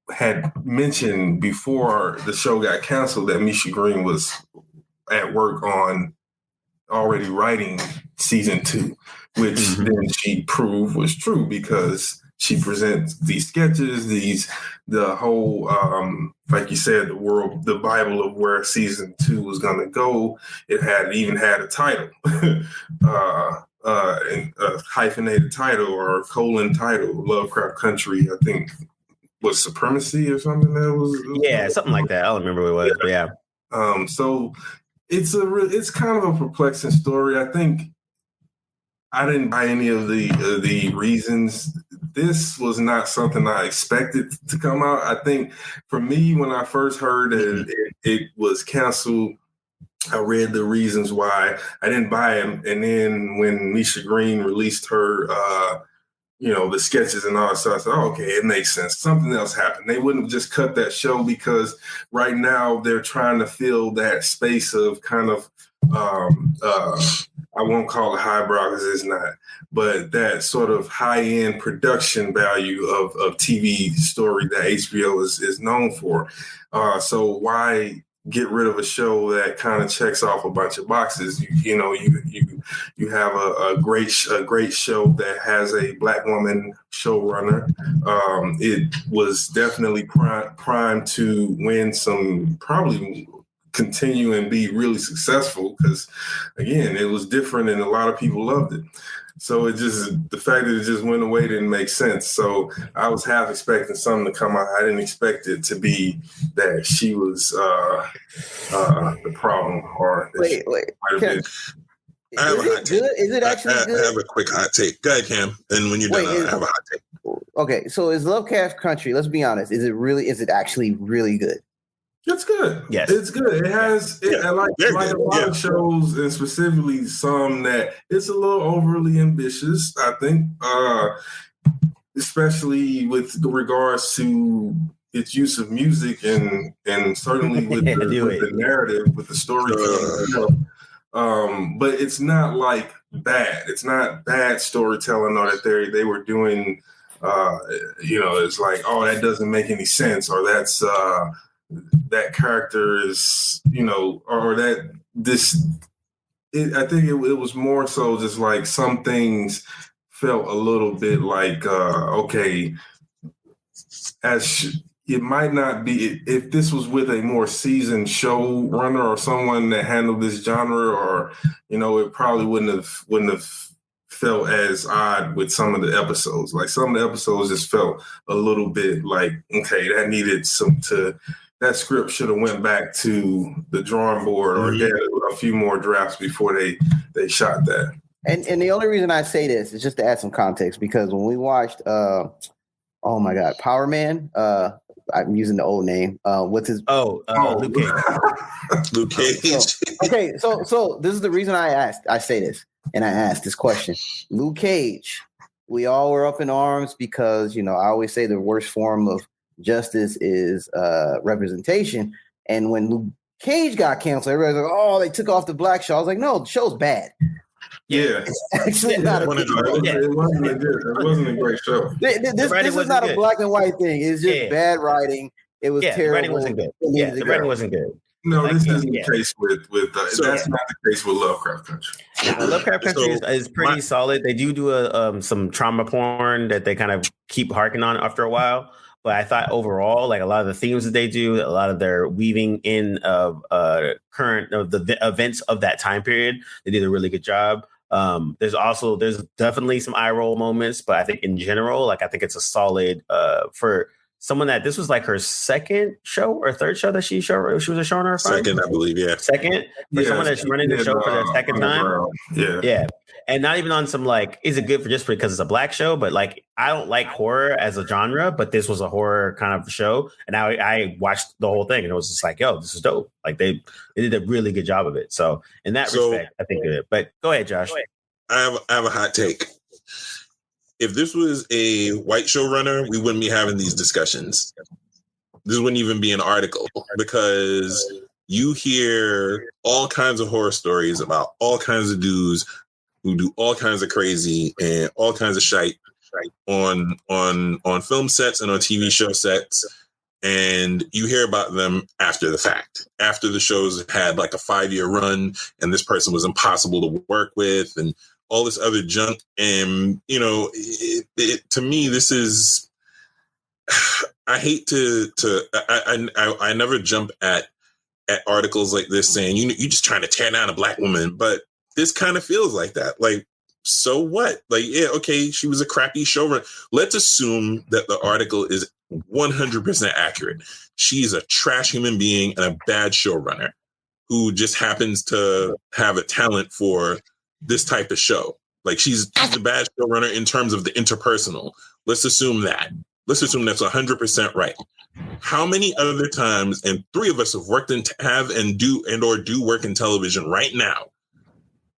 had mentioned before the show got canceled that Misha Green was at work on already writing season 2, which then she proved was true because she presents these sketches, the whole, like you said, the Bible of where season 2 was going to go. It even had a title, a hyphenated title or a colon title, Lovecraft Country, I think was Supremacy or something. Something like that. I don't remember what it was, but yeah. So it's kind of a perplexing story. I think I didn't buy any of the reasons. This was not something I expected to come out. I think for me, when I first heard it was canceled, I read the reasons why. I didn't buy them. And then when Misha Green released her, the sketches and all that stuff, I said, okay, it makes sense. Something else happened. They wouldn't have just cut that show because right now they're trying to fill that space of kind of, I won't call it highbrow because it's not, but that sort of high-end production value of TV story that HBO is known for. So why get rid of a show that kind of checks off a bunch of boxes? You have a great show that has a Black woman showrunner. It was definitely primed to win some, probably continue and be really successful because, again, it was different and a lot of people loved it. So the fact that it just went away didn't make sense. So I was half expecting something to come out. I didn't expect it to be that she was the problem. Or wait. Is it good? Is it actually good? I have a quick hot take. Go ahead, Cam. And when you're done, I have a hot take. Okay, so is Lovecraft Country, let's be honest, is it actually really good? It's good. Yes, it's good. It has like a lot of shows, and specifically some that it's a little overly ambitious. I think, especially with regards to its use of music and certainly with the narrative, with the storytelling. But it's not like bad. It's not bad storytelling, or that they were doing. It's like, oh, that doesn't make any sense, or that's. That character is, or that this. I think it was more so just like some things felt a little bit like, okay, it might not be if this was with a more seasoned showrunner or someone that handled this genre, or it probably wouldn't have felt as odd with some of the episodes. Like some of the episodes just felt a little bit like, okay, that needed that script should have went back to the drawing board or get a few more drafts before they shot that. And the only reason I say this is just to add some context, because when we watched, oh my God, Power Man, I'm using the old name. What's his? Luke Cage. Luke Cage. So this is the reason I say this, and I asked this question. Luke Cage, we all were up in arms because, I always say the worst form of justice is representation. And when Luke Cage got canceled, everybody's like, oh, they took off the black show. I was like, no, the show's bad. Yeah. It's actually not a good show. It wasn't a great show. This is not a black and white thing. It's just bad writing. It was terrible. The writing wasn't good. The writing wasn't good. No, this isn't the case with that's not the case with Lovecraft Country. Lovecraft Country is pretty solid. They do some trauma porn that they kind of keep harking on after a while. But I thought overall, like a lot of the themes that they do, a lot of their weaving in of the events of that time period, they did a really good job. There's definitely some eye roll moments, but I think in general, like I think it's a solid for someone that this was like her second show or third show that she was a showrunner. Second, I believe, yeah. Second for someone that's running the show for the second time. Yeah. And not even on some like, is it good for just because it's a black show? But like, I don't like horror as a genre, but this was a horror kind of show. And I watched the whole thing and it was just like, yo, this is dope. Like they did a really good job of it. So in that respect, I think good. But go ahead, Josh. I have a hot take. If this was a white showrunner, we wouldn't be having these discussions. This wouldn't even be an article because you hear all kinds of horror stories about all kinds of dudes who do all kinds of crazy and all kinds of shite on film sets and on TV show sets. And you hear about them after the fact, after the shows had like a 5-year run and this person was impossible to work with and all this other junk. And, you know, to me, this is, I hate I never jump at articles like this saying, you just trying to tear down a black woman, but this kind of feels like that. Like, so what? Like, yeah, okay, she was a crappy showrunner. Let's assume that the article is 100% accurate. She's a trash human being and a bad showrunner who just happens to have a talent for this type of show. Like, she's a bad showrunner in terms of the interpersonal. Let's assume that. Let's assume that's 100% right. How many other times, and 3 of us have worked or do work in television right now,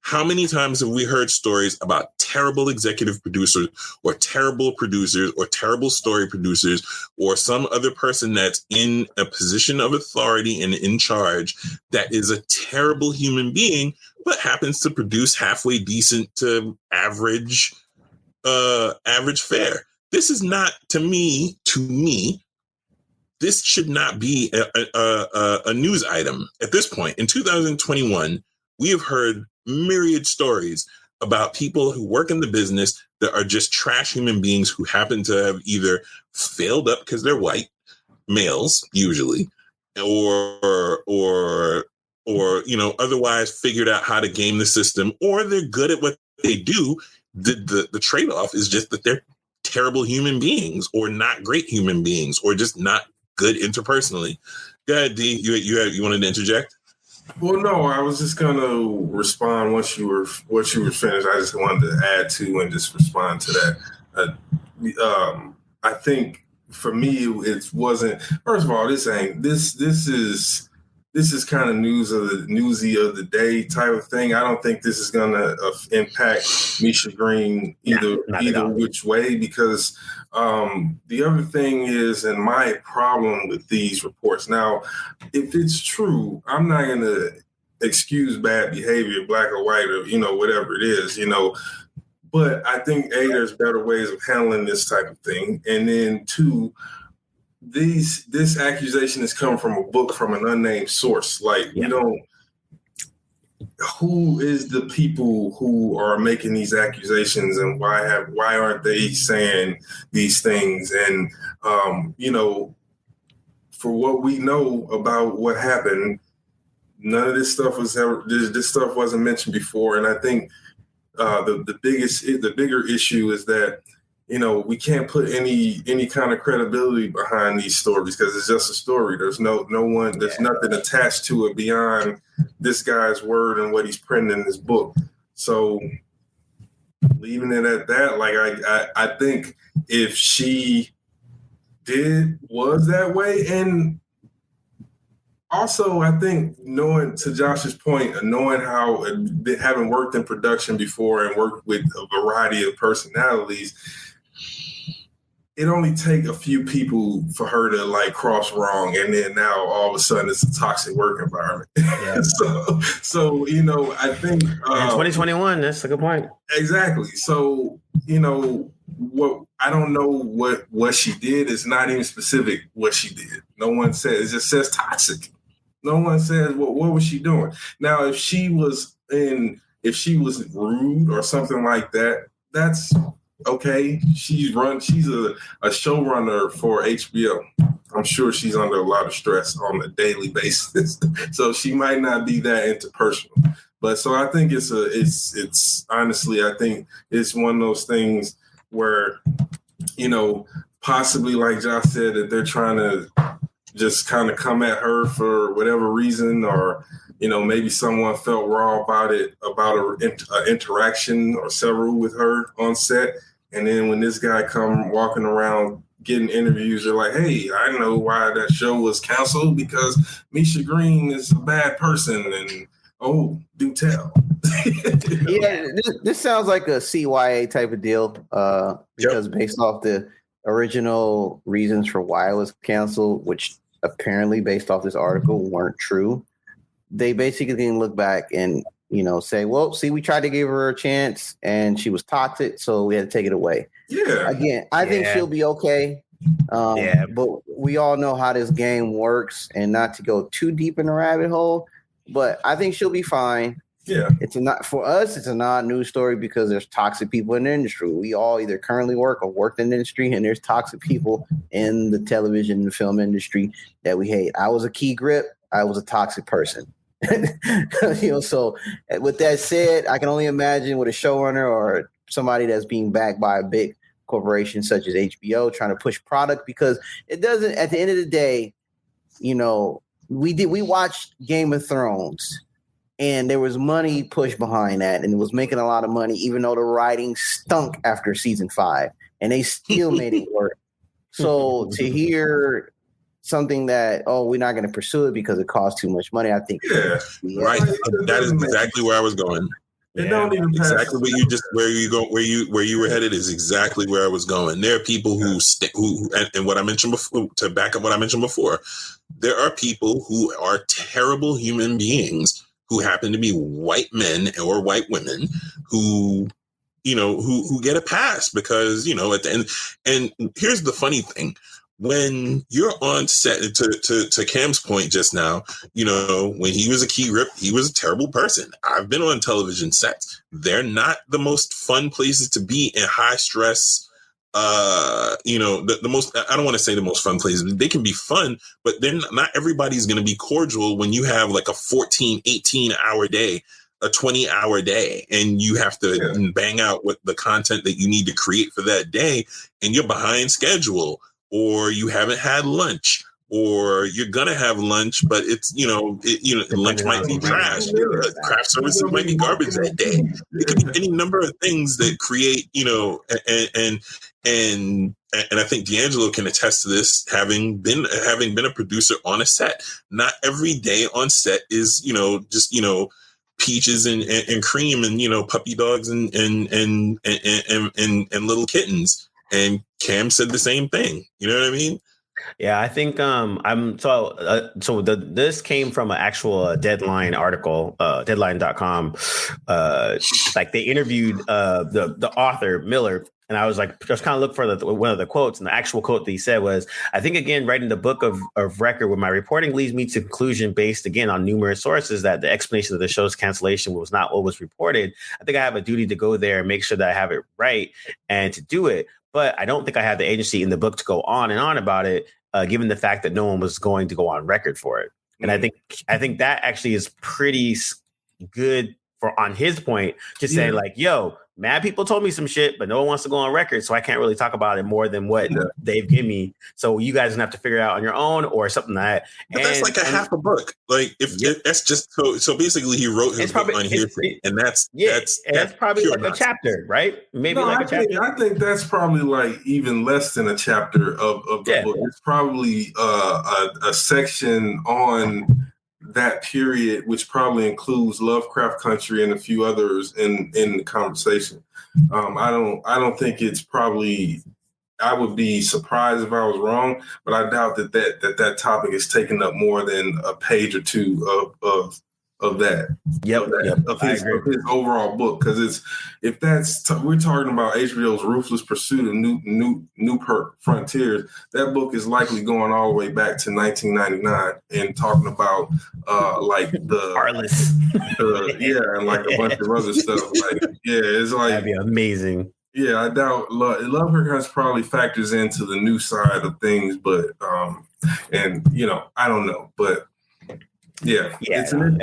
how many times have we heard stories about terrible executive producers or terrible producers or terrible story producers or some other person that's in a position of authority and in charge that is a terrible human being, but happens to produce halfway decent to average fare? This is not, to me, this should not be a news item at this point. In 2021, we have heard myriad stories about people who work in the business that are just trash human beings who happen to have either failed up because they're white males, usually, or you know, otherwise figured out how to game the system, or they're good at what they do. The trade-off is just that they're terrible human beings or not great human beings or just not good interpersonally. Go ahead, D. You wanted to interject? Well, no, I was just gonna respond once you were finished. I just wanted to add to and just respond to that. I think for me, it wasn't. First of all, this is kind of newsy of the day type of thing. I don't think this is gonna impact Misha Green either which way, because the other thing is, and my problem with these reports now, if it's true, I'm not going to excuse bad behavior, black or white, or, you know, whatever it is, you know, but I think there's better ways of handling this type of thing. And then 2, this accusation is coming from a book from an unnamed source. Like, you don't, who is the people who are making these accusations, and why aren't they saying these things? And you know, for what we know about what happened, none of this stuff this stuff wasn't mentioned before. And I think the bigger issue is that, you know, we can't put any kind of credibility behind these stories because it's just a story. There's no one, there's nothing attached to it beyond this guy's word and what he's printing in this book. So leaving it at that, like I think if she was that way, and also I think knowing, to Josh's point, knowing how, having worked in production before and worked with a variety of personalities, it only take a few people for her to like cross wrong, and then now all of a sudden it's a toxic work environment. Yeah. so you know, I think 2021. That's a good point. Exactly. So you know, what I don't know what she did. Is not even specific what she did. No one says. It just says toxic. No one says what was she doing. Now, if she was rude or something like that, that's okay. She's a showrunner for HBO. I'm sure she's under a lot of stress on a daily basis. So she might not be that interpersonal. But so I think it's honestly, I think it's one of those things where, possibly like Josh said, that they're trying to just kind of come at her for whatever reason, or, maybe someone felt raw about an interaction or several with her on set. And then when this guy come walking around getting interviews, they're like, hey, I know why that show was canceled, because Misha Green is a bad person. And, oh, do tell. Yeah, this sounds like a CYA type of deal, because based off the original reasons for why it was canceled, which apparently based off this article weren't true, they basically can look back and say, well, see, we tried to give her a chance and she was toxic, so we had to take it away. Yeah. Again, I think she'll be okay. But we all know how this game works, and not to go too deep in the rabbit hole, but I think she'll be fine. Yeah. It's a not news story because there's toxic people in the industry. We all either currently work or worked in the industry, and there's toxic people in the television and film industry that we hate. I was a key grip. I was a toxic person. So with that said, I can only imagine with a showrunner or somebody that's being backed by a big corporation such as HBO trying to push product, because it doesn't, at the end of the day, we watched Game of Thrones and there was money pushed behind that and it was making a lot of money, even though the writing stunk after season 5, and they still made it work. So to hear something that, we're not going to pursue it because it costs too much money, I think. Right. That is exactly where I was going. Don't even exactly what you just where you were headed is exactly where I was going. There are people who and what I mentioned before, to back up what I mentioned before, there are people who are terrible human beings who happen to be white men or white women who get a pass because at the end. And here's the funny thing. When you're on set, to Cam's point just now, when he was a key rip, he was a terrible person. I've been on television sets. They're not the most fun places to be in high stress. The most, I don't want to say the most fun places. They can be fun, but then not everybody's going to be cordial when you have like a 14, 18 hour day, a 20-hour day, and you have to bang out what the content that you need to create for that day, and you're behind schedule. Or you haven't had lunch, or you're gonna have lunch, but it's lunch might be trash. Craft services might be garbage that day. It could be any number of things that create, and I think D'Angelo can attest to this, having been a producer on a set. Not every day on set is just peaches and cream and puppy dogs and little kittens. And Cam said the same thing. You know what I mean? Yeah, I think this came from an actual Deadline article, Deadline.com. Like they interviewed the author Miller, and I was like, just kind of look for one of the quotes, and the actual quote that he said was, "I think again, writing the book of record with my reporting leads me to conclusion based again on numerous sources that the explanation of the show's cancellation was not what was reported. I think I have a duty to go there and make sure that I have it right and to do it. But I don't think I have the agency in the book to go on and on about it, given the fact that no one was going to go on record for it." And I think that actually is pretty good on his point, just saying like, yo, mad people told me some shit, but no one wants to go on record, so I can't really talk about it more than what they've given me. So you guys have to figure it out on your own or something like that. But that's like half a book. Like that's just so basically he wrote his book on hearsay, and that's probably like a chapter, right? Maybe a chapter. I think that's probably like even less than a chapter of the book. It's probably a section on that period, which probably includes Lovecraft Country and a few others in the conversation. I don't think it's probably. I would be surprised if I was wrong, but I doubt that topic is taking up more than a page or two of that. Of his overall book, because we're talking about HBO's ruthless pursuit of new frontiers. That book is likely going all the way back to 1999 and talking about like the Heartless, and like a bunch of other stuff. It's like that'd be amazing. Yeah, I doubt Love Her Guns probably factors into the new side of things, but I don't know, but it's an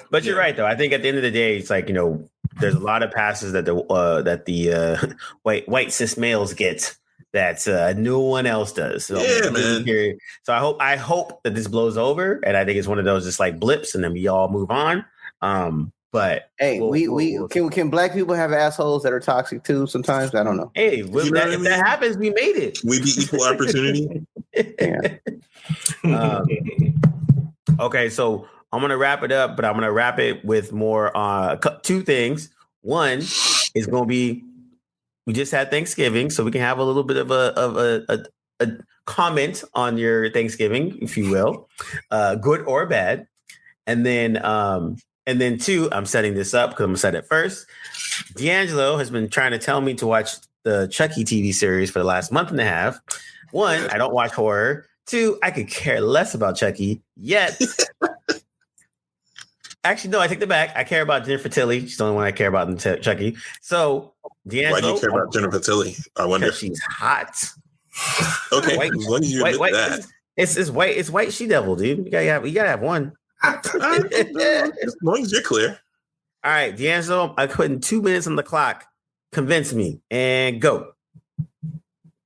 But you're right, though. I think at the end of the day, it's like, there's a lot of passes that the white cis males get that no one else does. So man. So I hope that this blows over, and I think it's one of those just like blips, and then we all move on. But hey, can black people have assholes that are toxic too? Sometimes I don't know. Hey, if that happens, we made it. We be equal opportunity. Okay, so I'm gonna wrap it up, but I'm gonna wrap it with more. Two things. One is gonna be we just had Thanksgiving, so we can have a little bit of a comment on your Thanksgiving, if you will, good or bad, and then two, I'm setting this up because I'm gonna set it first. D'Angelo has been trying to tell me to watch the Chucky TV series for the last month and a half. One, I don't watch horror. Two, I could care less about Chucky. Yet, actually, no, I take that back. I care about Jennifer Tilly. She's the only one I care about in Chucky. So, D'Angelo, why do you care about Jennifer Tilly? I wonder. She's hot. Okay, as long as you admit that. It's white. It's white she devil, dude. You gotta have one. As long as you're clear. All right, D'Angelo, I put in 2 minutes on the clock. Convince me and go.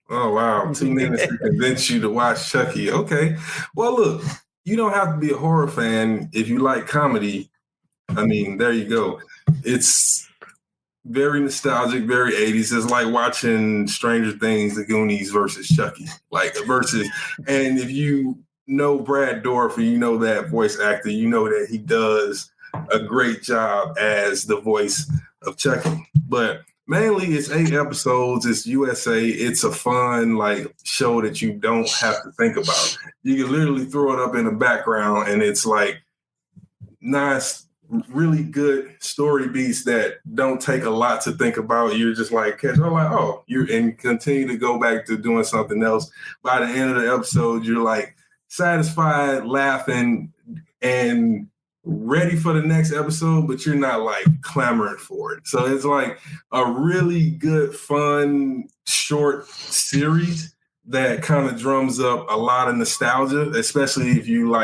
Oh, wow. 2 minutes to convince you to watch Chucky. Okay. Well, look, you don't have to be a horror fan if you like comedy. I mean, there you go. It's very nostalgic, very 80s. It's like watching Stranger Things, The Goonies versus Chucky. And if you know Brad Dourif, you know that voice actor, you know that he does a great job as the voice of Chucky. But mainly it's 8 episodes. It's USA. It's a fun show that you don't have to think about. You can literally throw it up in the background and it's like nice, really good story beats that don't take a lot to think about. You're just and continue to go back to doing something else. By the end of the episode, you're satisfied, laughing, and ready for the next episode, but you're not clamoring for it. So it's a really good, fun, short series that kind of drums up a lot of nostalgia, especially if you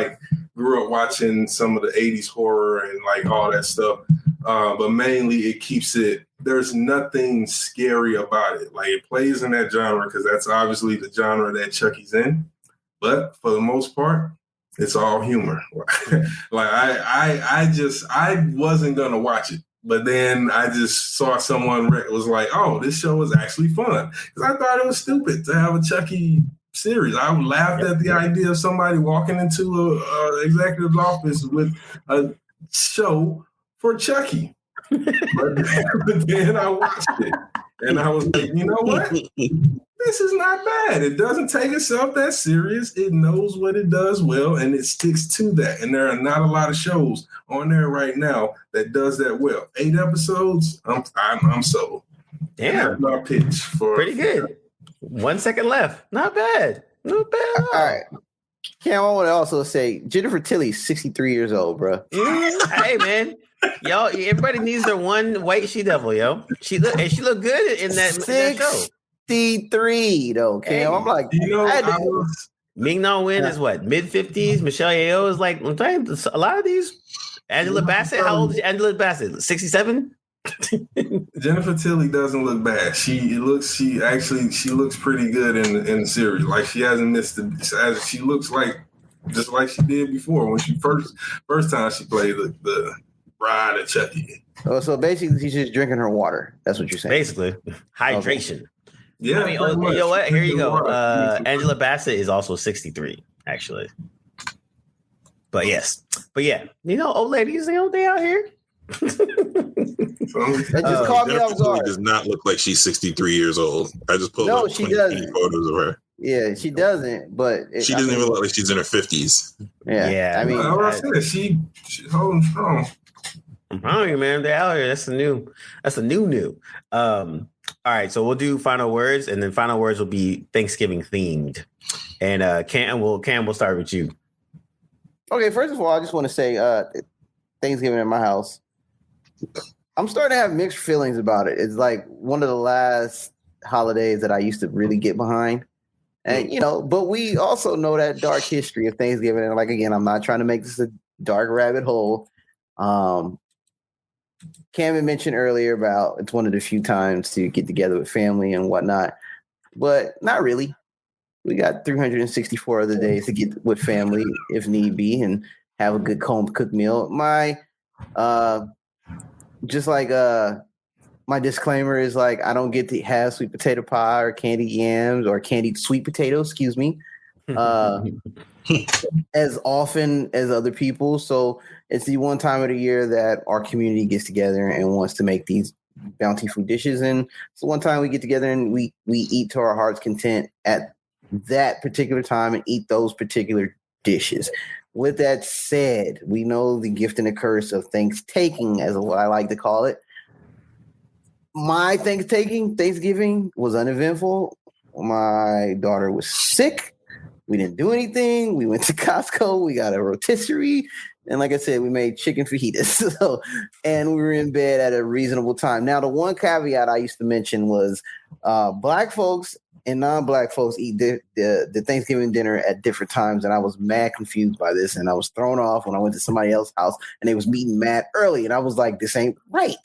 grew up watching some of the 80s horror and all that stuff. But mainly it keeps it, there's nothing scary about it. It plays in that genre because that's obviously the genre that Chucky's in. But for the most part, it's all humor. I wasn't gonna watch it, but then I just saw someone was like, "Oh, this show is actually fun," because I thought it was stupid to have a Chucky series. I laughed at the idea of somebody walking into a executive's office with a show for Chucky. But then I watched it, and I was like, you know what? This is not bad. It doesn't take itself that serious. It knows what it does well, and it sticks to that. And there are not a lot of shows on there right now that does that well. 8 episodes, I'm sold. Damn, my pitch for pretty good. 1 second left. Not bad. Not bad. All right. Cam, I want to also say Jennifer Tilly's 63 years old, bro. Hey, man. Yo, everybody needs their one white she-devil, yo. She look good in that show. 63 though, Cam. Hey, I'm like, Ming-Na Wen is what, mid-50s? Michelle Yeoh is I'm telling you, a lot of these. Angela Bassett, how old is Angela Bassett? 67? Jennifer Tilly doesn't look bad. She looks pretty good in the series. She hasn't missed she looks just like she did before when she first time she played the bride of Chucky. Oh, so basically she's just drinking her water. That's what you're saying. Basically, hydration. Okay. Yeah. You know what? Here you go. Angela Bassett is also 63, actually. But yes. But yeah, old ladies, they out here. That just caught me off guard. Does not look like she's 63 years old. I just pulled up 20 photos of her. Yeah, she doesn't, but she doesn't even look like she's in her 50s. Yeah. I mean, I said she's holding strong. I'm telling you, man, they're out here. That's a new. All right, so we'll do final words, and then final words will be Thanksgiving themed. And Cam, we'll start with you. Okay, first of all, I just want to say Thanksgiving at my house, I'm starting to have mixed feelings about it. It's one of the last holidays that I used to really get behind. And, but we also know that dark history of Thanksgiving. And again, I'm not trying to make this a dark rabbit hole, Cam had mentioned earlier about it's one of the few times to get together with family and whatnot, but not really. We got 364 other days to get with family if need be and have a good home cooked meal. My just like my disclaimer is like I don't get to have sweet potato pie or candied yams or candied sweet potatoes, excuse me, as often as other people. So it's the one time of the year that our community gets together and wants to make these bounty food dishes. And it's the one time we get together and we eat to our heart's content at that particular time and eat those particular dishes. With that said, we know the gift and the curse of Thanksgiving, as what I like to call it. My Thanksgiving was uneventful. My daughter was sick. We didn't do anything. We went to Costco. We got a rotisserie. And like I said, we made chicken fajitas. And we were in bed at a reasonable time. Now, the one caveat I used to mention was Black folks and non-Black folks eat the Thanksgiving dinner at different times. And I was mad confused by this. And I was thrown off when I went to somebody else's house and they was meeting mad early. And I was like, this ain't right.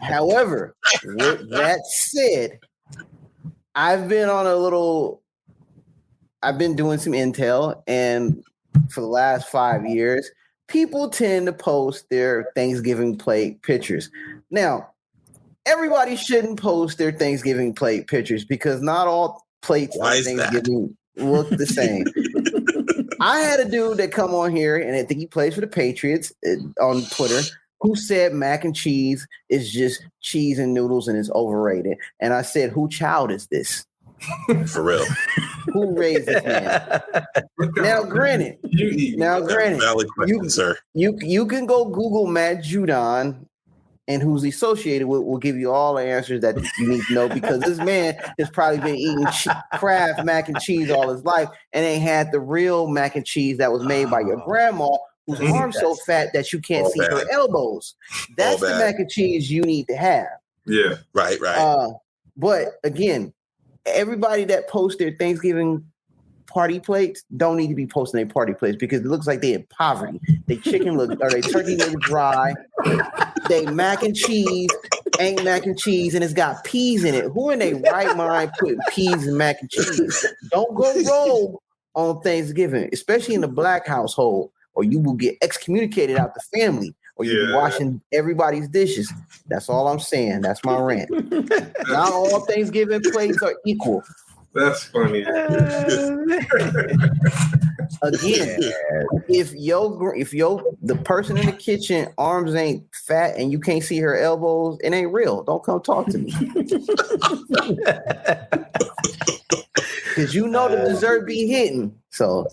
However, with that said, I've been doing some intel, and for the last 5 years, people tend to post their Thanksgiving plate pictures. Now, everybody shouldn't post their Thanksgiving plate pictures because not all plates on Thanksgiving look the same. I had a dude that come on here, and I think he plays for the Patriots on Twitter, who said mac and cheese is just cheese and noodles and it's overrated. And I said, who child is this? For real. Who raised this man? Now, granted, valid question, sir. You can go Google Matt Judon and who's associated with will give you all the answers that you need to know because this man has probably been eating Kraft mac and cheese all his life and ain't had the real mac and cheese that was made by your grandma whose arm's so fat that you can't see her elbows. That's the mac and cheese you need to have. Yeah. Right. But again, everybody that posts their Thanksgiving party plates don't need to be posting their party plates because it looks like they in poverty. They chicken look or they turkey look dry. They mac and cheese ain't mac and cheese and it's got peas in it. Who in their right mind putting peas in mac and cheese? Don't go rogue on Thanksgiving, especially in the Black household, or you will get excommunicated out the family. Or you're washing everybody's dishes. That's all I'm saying. That's my rant. Not all Thanksgiving plates are equal. That's funny. Again, if the person in the kitchen arms ain't fat and you can't see her elbows, it ain't real. Don't come talk to me. Because you know the dessert be hitting. So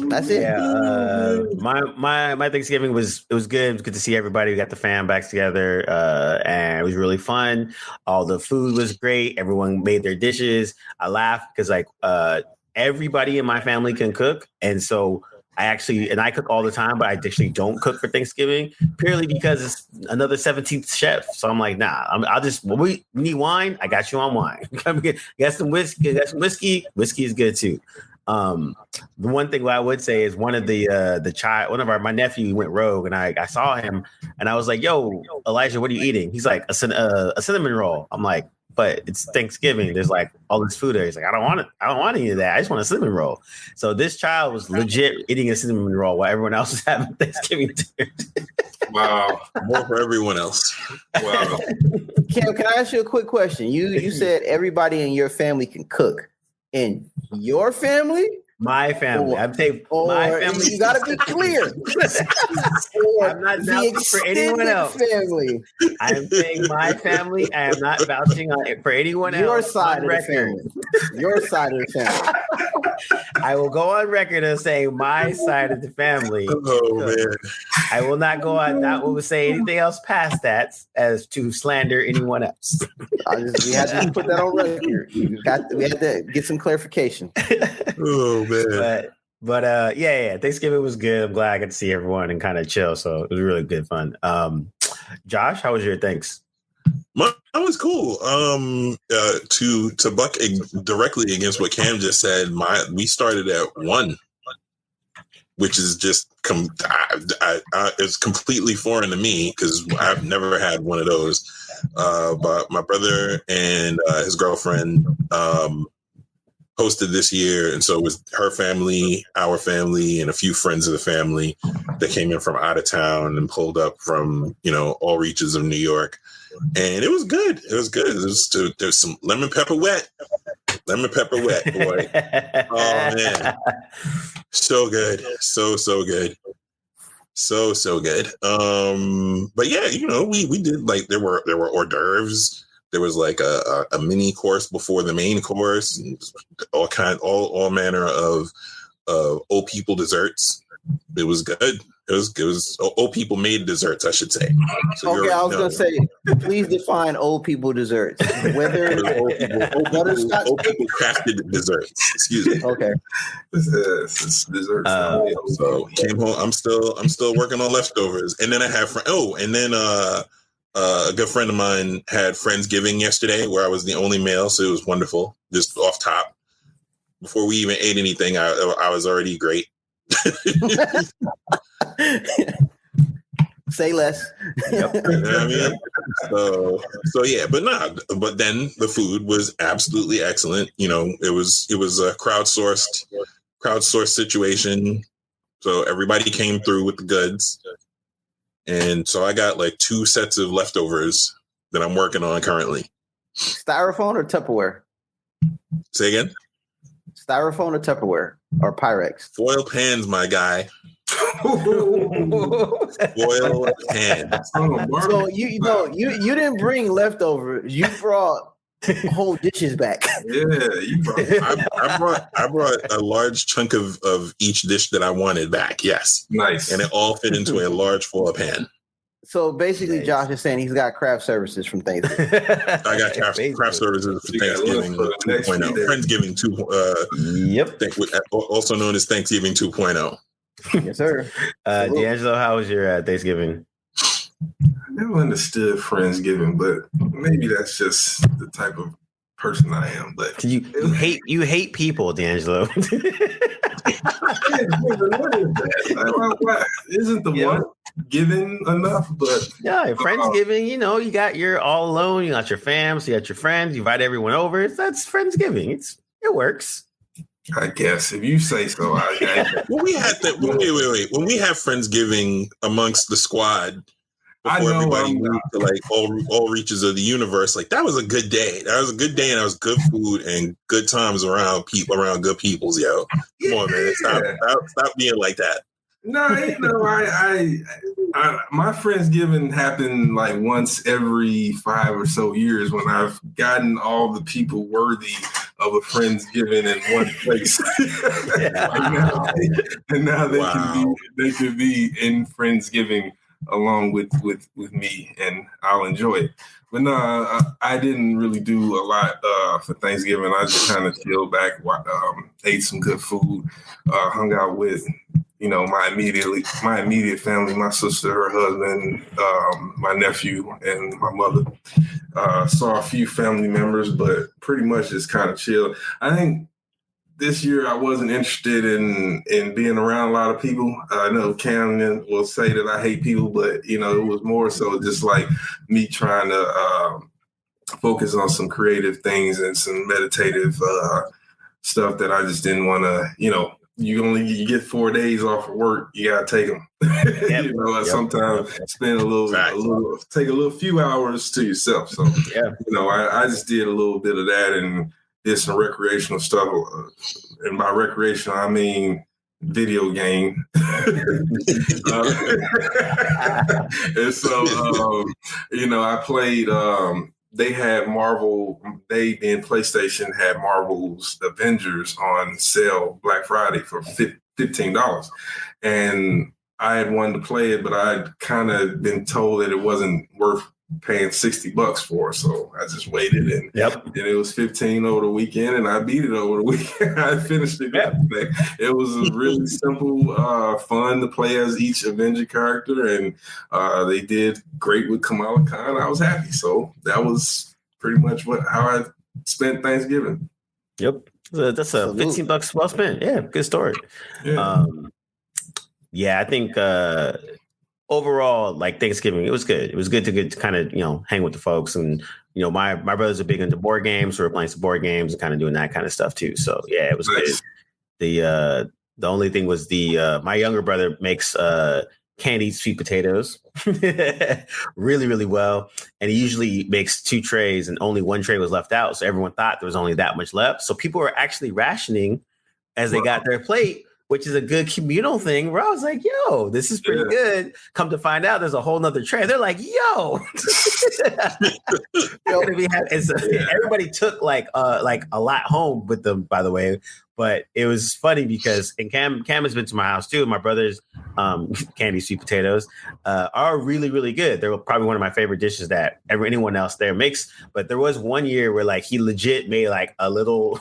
that's it. Yeah, my Thanksgiving was good. It was good to see everybody. We got the fam back together, and it was really fun. All the food was great. Everyone made their dishes. I laughed because everybody in my family can cook, and so I cook all the time, but I actually don't cook for Thanksgiving purely because it's another 17th chef. So I'm like, nah. We need wine. I got you on wine. Got some whiskey. Whiskey is good too. The one thing I would say is my nephew went rogue and I saw him and I was like, yo, Elijah, what are you eating? He's like a cinnamon roll. I'm like, but it's Thanksgiving. There's like all this food there. He's like, I don't want any of that. I just want a cinnamon roll. So this child was legit eating a cinnamon roll while everyone else was having Thanksgiving dinner. Wow. More for everyone else. Wow. Cam, can I ask you a quick question? You said everybody in your family can cook. In your family? My family. I'm saying my family. You gotta be clear. I'm not vouching for anyone else. Family. I am saying my family. I am not vouching for anyone else. Your side of the family. Your side of the family. I will go on record as saying my side of the family. Oh man. I will not go on. Not will say anything else past that as to slander anyone else. We had to put that on record. We had to get some clarification. Oh man. But yeah. Thanksgiving was good. I'm glad I got to see everyone and kind of chill. So it was really good fun. Josh, how was your thanks? Mine was cool. To buck directly against what Cam just said, we started at 1. which is just it's completely foreign to me because I've never had one of those. But my brother and his girlfriend hosted this year, and so it was her family, our family, and a few friends of the family that came in from out of town and pulled up from all reaches of New York, and it was good. There's some lemon pepper wet, boy. Oh man, so good, so good. So good. But yeah, we did like there were hors d'oeuvres. There was like a mini course before the main course, and all manner of old people desserts. It was good. It was old people made desserts, I should say. So okay, I was gonna say, please define old people desserts. Whether old people crafted desserts. Excuse me. Okay. It's desserts. So came home. I'm still working on leftovers, and then I have a good friend of mine had Friendsgiving yesterday, where I was the only male, so it was wonderful. Just off top, before we even ate anything, I was already great. Say less. Yep. You know what I mean? So yeah, but then the food was absolutely excellent. It was a crowdsourced situation. So everybody came through with the goods. And so I got like 2 sets of leftovers that I'm working on currently. Styrofoam or Tupperware? Say again? Styrofoam or Tupperware or Pyrex? Foil pans, my guy. Foil pans. So you didn't bring leftovers. You brought whole dishes back. Yeah, you brought. I brought a large chunk of each dish that I wanted back. Yes, nice, and it all fit into a large foil pan. So basically, Josh is saying he's got craft services from Thanksgiving. I got craft services for Thanksgiving 2.0. Friendsgiving 2. Yep. Also known as Thanksgiving 2.0. Yes, sir. D'Angelo, how was your Thanksgiving? I never understood Friendsgiving, but maybe that's just the type of person I am. But you hate people, D'Angelo. Isn't the one giving enough? But yeah, Friendsgiving, you got your all alone, you got your fam, so you got your friends, you invite everyone over. That's Friendsgiving. It works. I guess if you say so. When we had that, wait. When we have Friendsgiving amongst the squad, before everybody moved to like all reaches of the universe, like that was a good day. That was a good day, and that was good food and good times around good peoples. Yo, come on, man, stop being like that. No, my Friendsgiving happened like once every 5 or so years when I've gotten all the people worthy of a Friendsgiving in one place. and now they can be in Friendsgiving along with me, and I'll enjoy it. But no, I didn't really do a lot for Thanksgiving. I just kind of chilled back, ate some good food, hung out with my immediate family, my sister, her husband, my nephew, and my mother. Saw a few family members, but pretty much just kind of chilled. I think this year I wasn't interested in being around a lot of people. I know Camden will say that I hate people, but it was more so just like me trying to focus on some creative things and some meditative stuff that I just didn't want to, you get 4 days off of work, you gotta take them. Sometimes spend take a little few hours to yourself. So I just did a little bit of that and did some recreational stuff. And by recreational, I mean video game. And so, I played. They had Marvel. They being PlayStation had Marvel's Avengers on sale Black Friday for $15, and I had wanted to play it, but I'd kind of been told that it wasn't worth paying $60 for, so I just waited, and it was 15 over the weekend, and I beat it over the weekend. I finished it. It was a really simple, fun to play as each Avenger character, and they did great with Kamala Khan. I was happy, so that was pretty much how I spent Thanksgiving. Yep, that's a $15 well spent. Yeah, good story. Yeah. Yeah, I think overall, like Thanksgiving, it was good. It was good to get to kind of hang with the folks, and my brothers are big into board games. So we're playing some board games and kind of doing that kind of stuff too. So yeah, it was good. The only thing was my younger brother makes candied sweet potatoes really, really well, and he usually makes 2 trays, and only 1 tray was left out. So everyone thought there was only that much left. So people were actually rationing as they got their plate, which is a good communal thing, where I was like, yo, this is pretty good. Come to find out, there's a whole nother tray. They're like, yo. Everybody took like a lot home with them, by the way. But it was funny because, and Cam has been to my house too. My brother's candy sweet potatoes are really, really good. They're probably one of my favorite dishes that anyone else there makes. But there was one year where like he legit made like a little...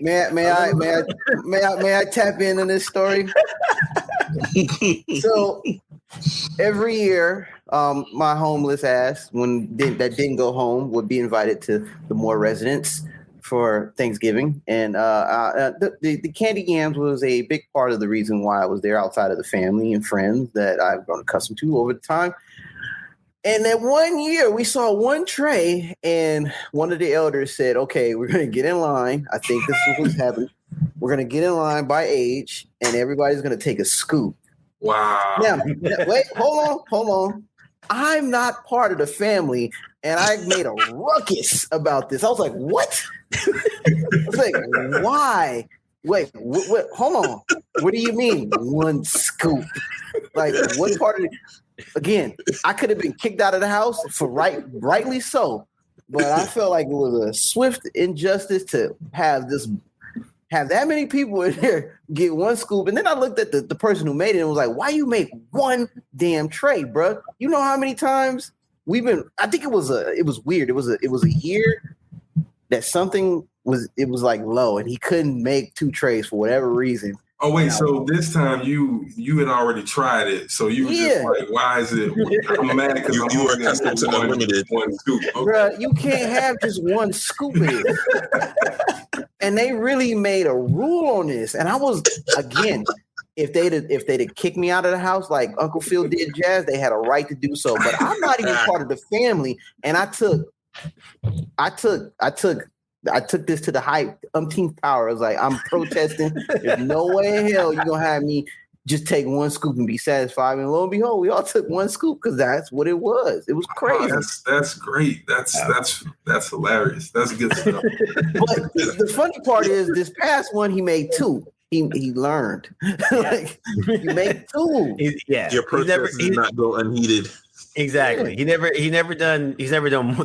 May I tap in on this story? So every year, my homeless ass, that didn't go home, would be invited to the Moore residence for Thanksgiving, and the candy yams was a big part of the reason why I was there, outside of the family and friends that I've grown accustomed to over the time. And that one year we saw 1 tray, and one of the elders said, okay, we're going to get in line. I think this is what's happening. We're going to get in line by age, and everybody's going to take a scoop. Wow. Now, wait, hold on. I'm not part of the family, and I made a ruckus about this. I was like, what? I was like, why? Wait, what? Hold on. What do you mean 1 scoop? Like, what part of it? Again, I could have been kicked out of the house for rightly so, but I felt like it was a swift injustice to have that many people in there get 1 scoop. And then I looked at the person who made it and was like, why you make 1 damn tray, bro? You know how many times I think it was weird. It was a year that something was like low, and he couldn't make 2 trays for whatever reason. Oh wait, so this time you had already tried it, so you were just like, "Why is it?" I'm mad because you were accustomed to unlimited 1 scoop. Okay. Bro, you can't have just 1 scoop of it. And they really made a rule on this, and I was, again, if they'd kicked me out of the house like Uncle Phil did Jazz, they had a right to do so. But I'm not even part of the family, and I took this to the high umpteenth power. I was like, I'm protesting. There's no way in hell you're gonna have me just take 1 scoop and be satisfied. And lo and behold, we all took 1 scoop because that's what it was. It was crazy. That's great. That's hilarious. That's good stuff. But the funny part is, this past one he made 2. He learned. Like, you make 2. Your protest did not go unheeded. Exactly. He's never done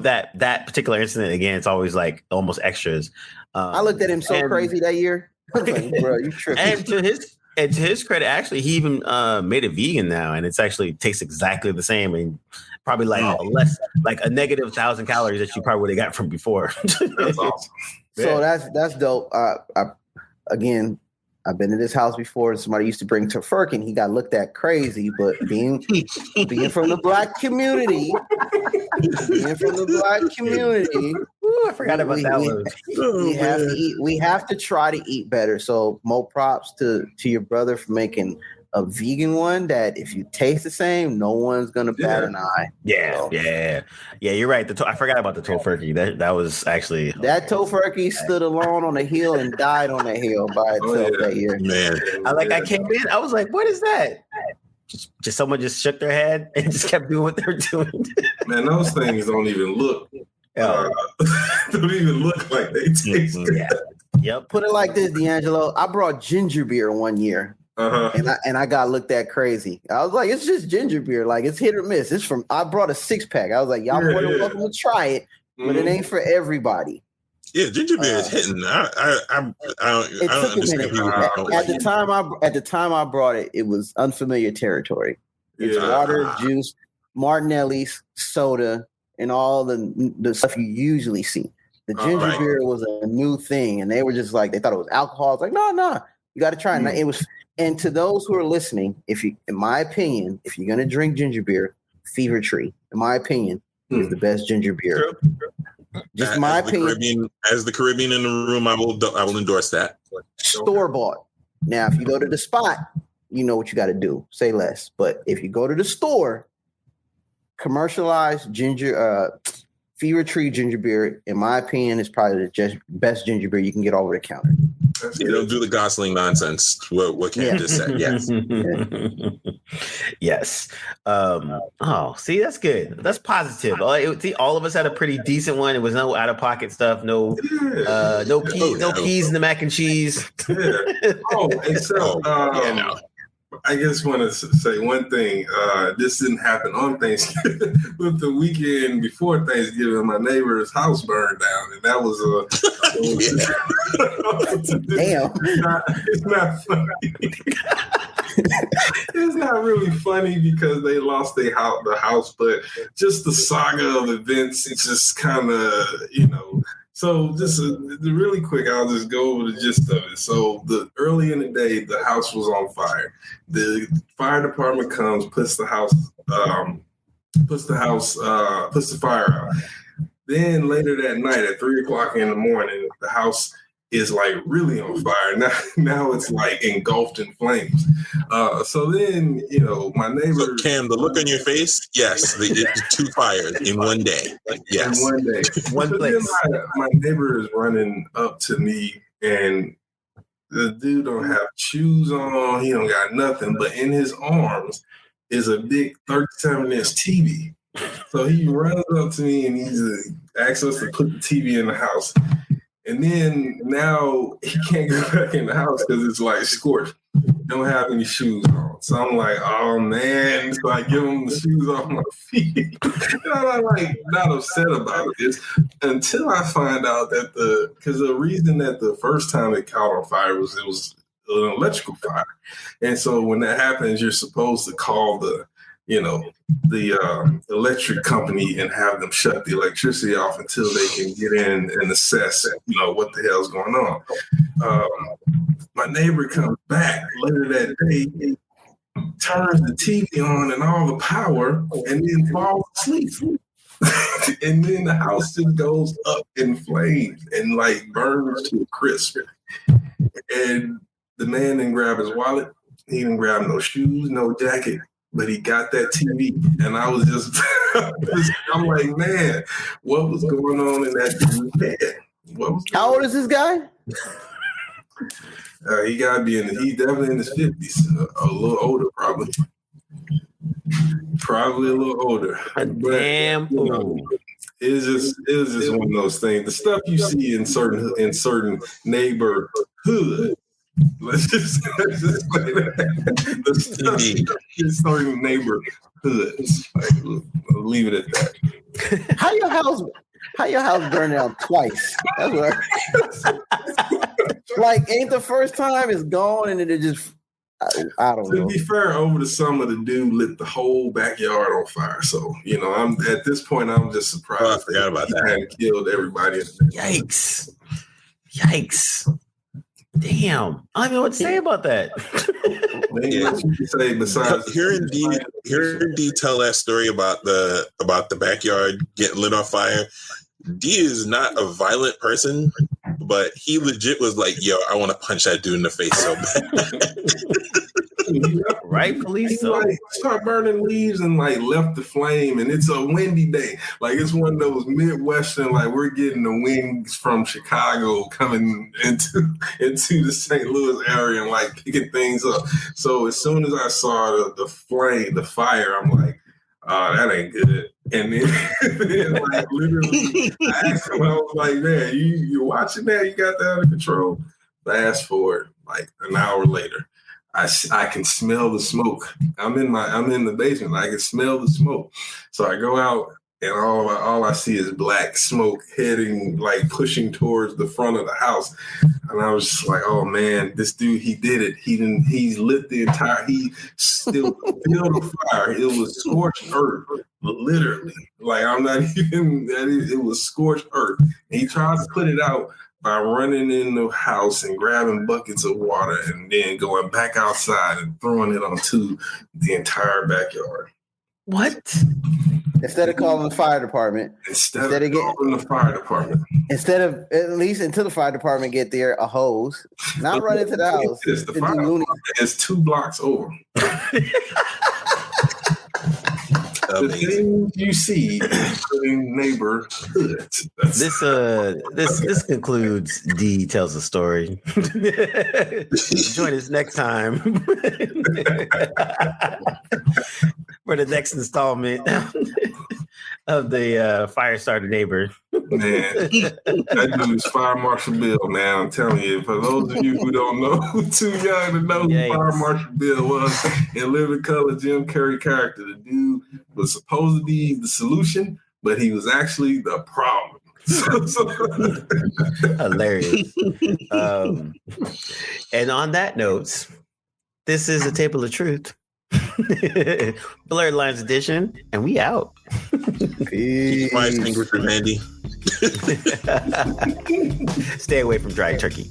that particular incident again. It's always like almost extras. I looked at him so crazy that year. I was like, bro, you tripping. And to his credit, actually, he even made it vegan now, and it's actually tastes exactly the same, and probably like less, like a negative 1,000 calories that you probably would have got from before. That's awesome. So that's dope. Again, I've been to this house before. Somebody used to bring tofurkey. He got looked at crazy, but being from the black community, I forgot about that one. We have to try to eat better. So more props to your brother for making a vegan one that if you taste the same, no one's gonna bat an eye. Yeah. You're right. I forgot about the tofurkey. That was actually that tofurkey stood alone on a hill and died on a hill by itself that year. Man, I came in. I was like, "What is that?" Just someone just shook their head and just kept doing what they were doing. Man, those things don't even look. Don't even look like they taste. Yeah. Yep. Put it like this, D'Angelo. I brought ginger beer one year. And I got looked at crazy. I was like, it's just ginger beer. Like, it's hit or miss. I brought a 6-pack. I was like, y'all more than welcome to try it, but it ain't for everybody. Yeah, ginger beer is hitting. I don't understand people. At the time I brought it, it was unfamiliar territory. It's water, juice, Martinelli's, soda, and all the stuff you usually see. The ginger beer was a new thing, and they were just like, they thought it was alcohol. It's like, no, you got to try it. It was. And to those who are listening, in my opinion, if you're gonna drink ginger beer, Fever Tree, in my opinion, is the best ginger beer. Just my opinion. As the Caribbean in the room, I will endorse that. Store bought. Now, if you go to the spot, you know what you got to do. Say less. But if you go to the store, commercialized Fever Tree ginger beer, in my opinion, is probably the best ginger beer you can get over the counter. You don't do the Gosling nonsense. What Cam just said. Yes. Yes. See, that's good. That's positive. All of us had a pretty decent one. It was no out of pocket stuff. No peas in the mac and cheese. Yeah. I just want to say one thing. This didn't happen on Thanksgiving, but the weekend before Thanksgiving, my neighbor's house burned down, and that was damn. It's not funny. It's not really funny because they lost the house, but just the saga of events. It's just kind of So just really quick, I'll just go over the gist of it. So early in the day, the house was on fire. The fire department comes, puts the fire out. Then later that night at 3:00 in the morning, the house is like really on fire. Now it's like engulfed in flames. So then, my neighbor. So Cam, the look on your face, yes, they did 2 fires in one day. Yes. In one day. One place. My neighbor is running up to me, and the dude don't have shoes on. He don't got nothing, but in his arms is a big 37-inch TV. So he runs up to me and he asks us to put the TV in the house. And then now he can't go back in the house because it's like scorched. Don't have any shoes on. So I'm like, oh man. So I give him the shoes off my feet. And I'm like not upset about this until I find out that because the reason that the first time it caught on fire was it was an electrical fire. And so when that happens, you're supposed to call the electric company and have them shut the electricity off until they can get in and assess, what the hell's going on. My neighbor comes back later that day, turns the TV on and all the power, and then falls asleep. And then the house just goes up in flames and like burns to a crisp. And the man didn't grab his wallet. He didn't grab no shoes, no jacket. But he got that TV, and I was just, I'm like, man, what was going on in that dude's head? How old is this guy? He got to be he's definitely in his 50s, a little older, probably. Probably a little older. Damn. It's just one of those things. The stuff you see in certain neighborhoods. Let's just say that. The stuff in certain neighborhoods. I'll leave it at that. How your house burned down twice? That's what ain't the first time it's gone and it just I don't know. To be fair, over the summer the dude lit the whole backyard on fire. So, I'm at this point I'm just surprised. I forgot about that. He hadn't killed everybody. Yikes. Damn. I don't know what to say about that. Say besides hearing D tell that story about the backyard getting lit on fire. D is not a violent person, but he legit was like, yo, I want to punch that dude in the face so bad. Rightfully so. Start burning leaves and left the flame, and it's a windy day. It's one of those Midwestern, we're getting the winds from Chicago coming into the St. Louis area and picking things up. So as soon as I saw the fire, I'm like, that ain't good. And then literally, I asked him, I was like, man, you're watching that? You got that under control? Fast forward, an hour later, I can smell the smoke. I'm in the basement. I can smell the smoke. So I go out and all I see is black smoke heading, pushing towards the front of the house. And I was just like, oh man, this dude, he did it. He's lit he still filled the fire. It was scorched earth, literally. I'm not even, it was scorched earth. And he tries to put it out by running in the house and grabbing buckets of water and then going back outside and throwing it onto the entire backyard. What? Instead of calling the fire department. Instead of calling the fire department. Instead of, at least until the fire department get there, a hose. Not run into the house. The fire department is 2 blocks over. The things you see in neighborhoods. This concludes D Tells a Story. Join us next time for the next installment of the Firestarter Neighbor. Man, that dude is Fire Marshal Bill, man. I'm telling you, for those of you who don't know, too young to know who Fire Marshal Bill was, in Living Color, Jim Carrey character. The dude was supposed to be the solution, but he was actually the problem. Hilarious. And on that note, this is a Table of Truth. Blerdlines edition, and we out. Keep my extinguisher handy. Stay away from dry turkey.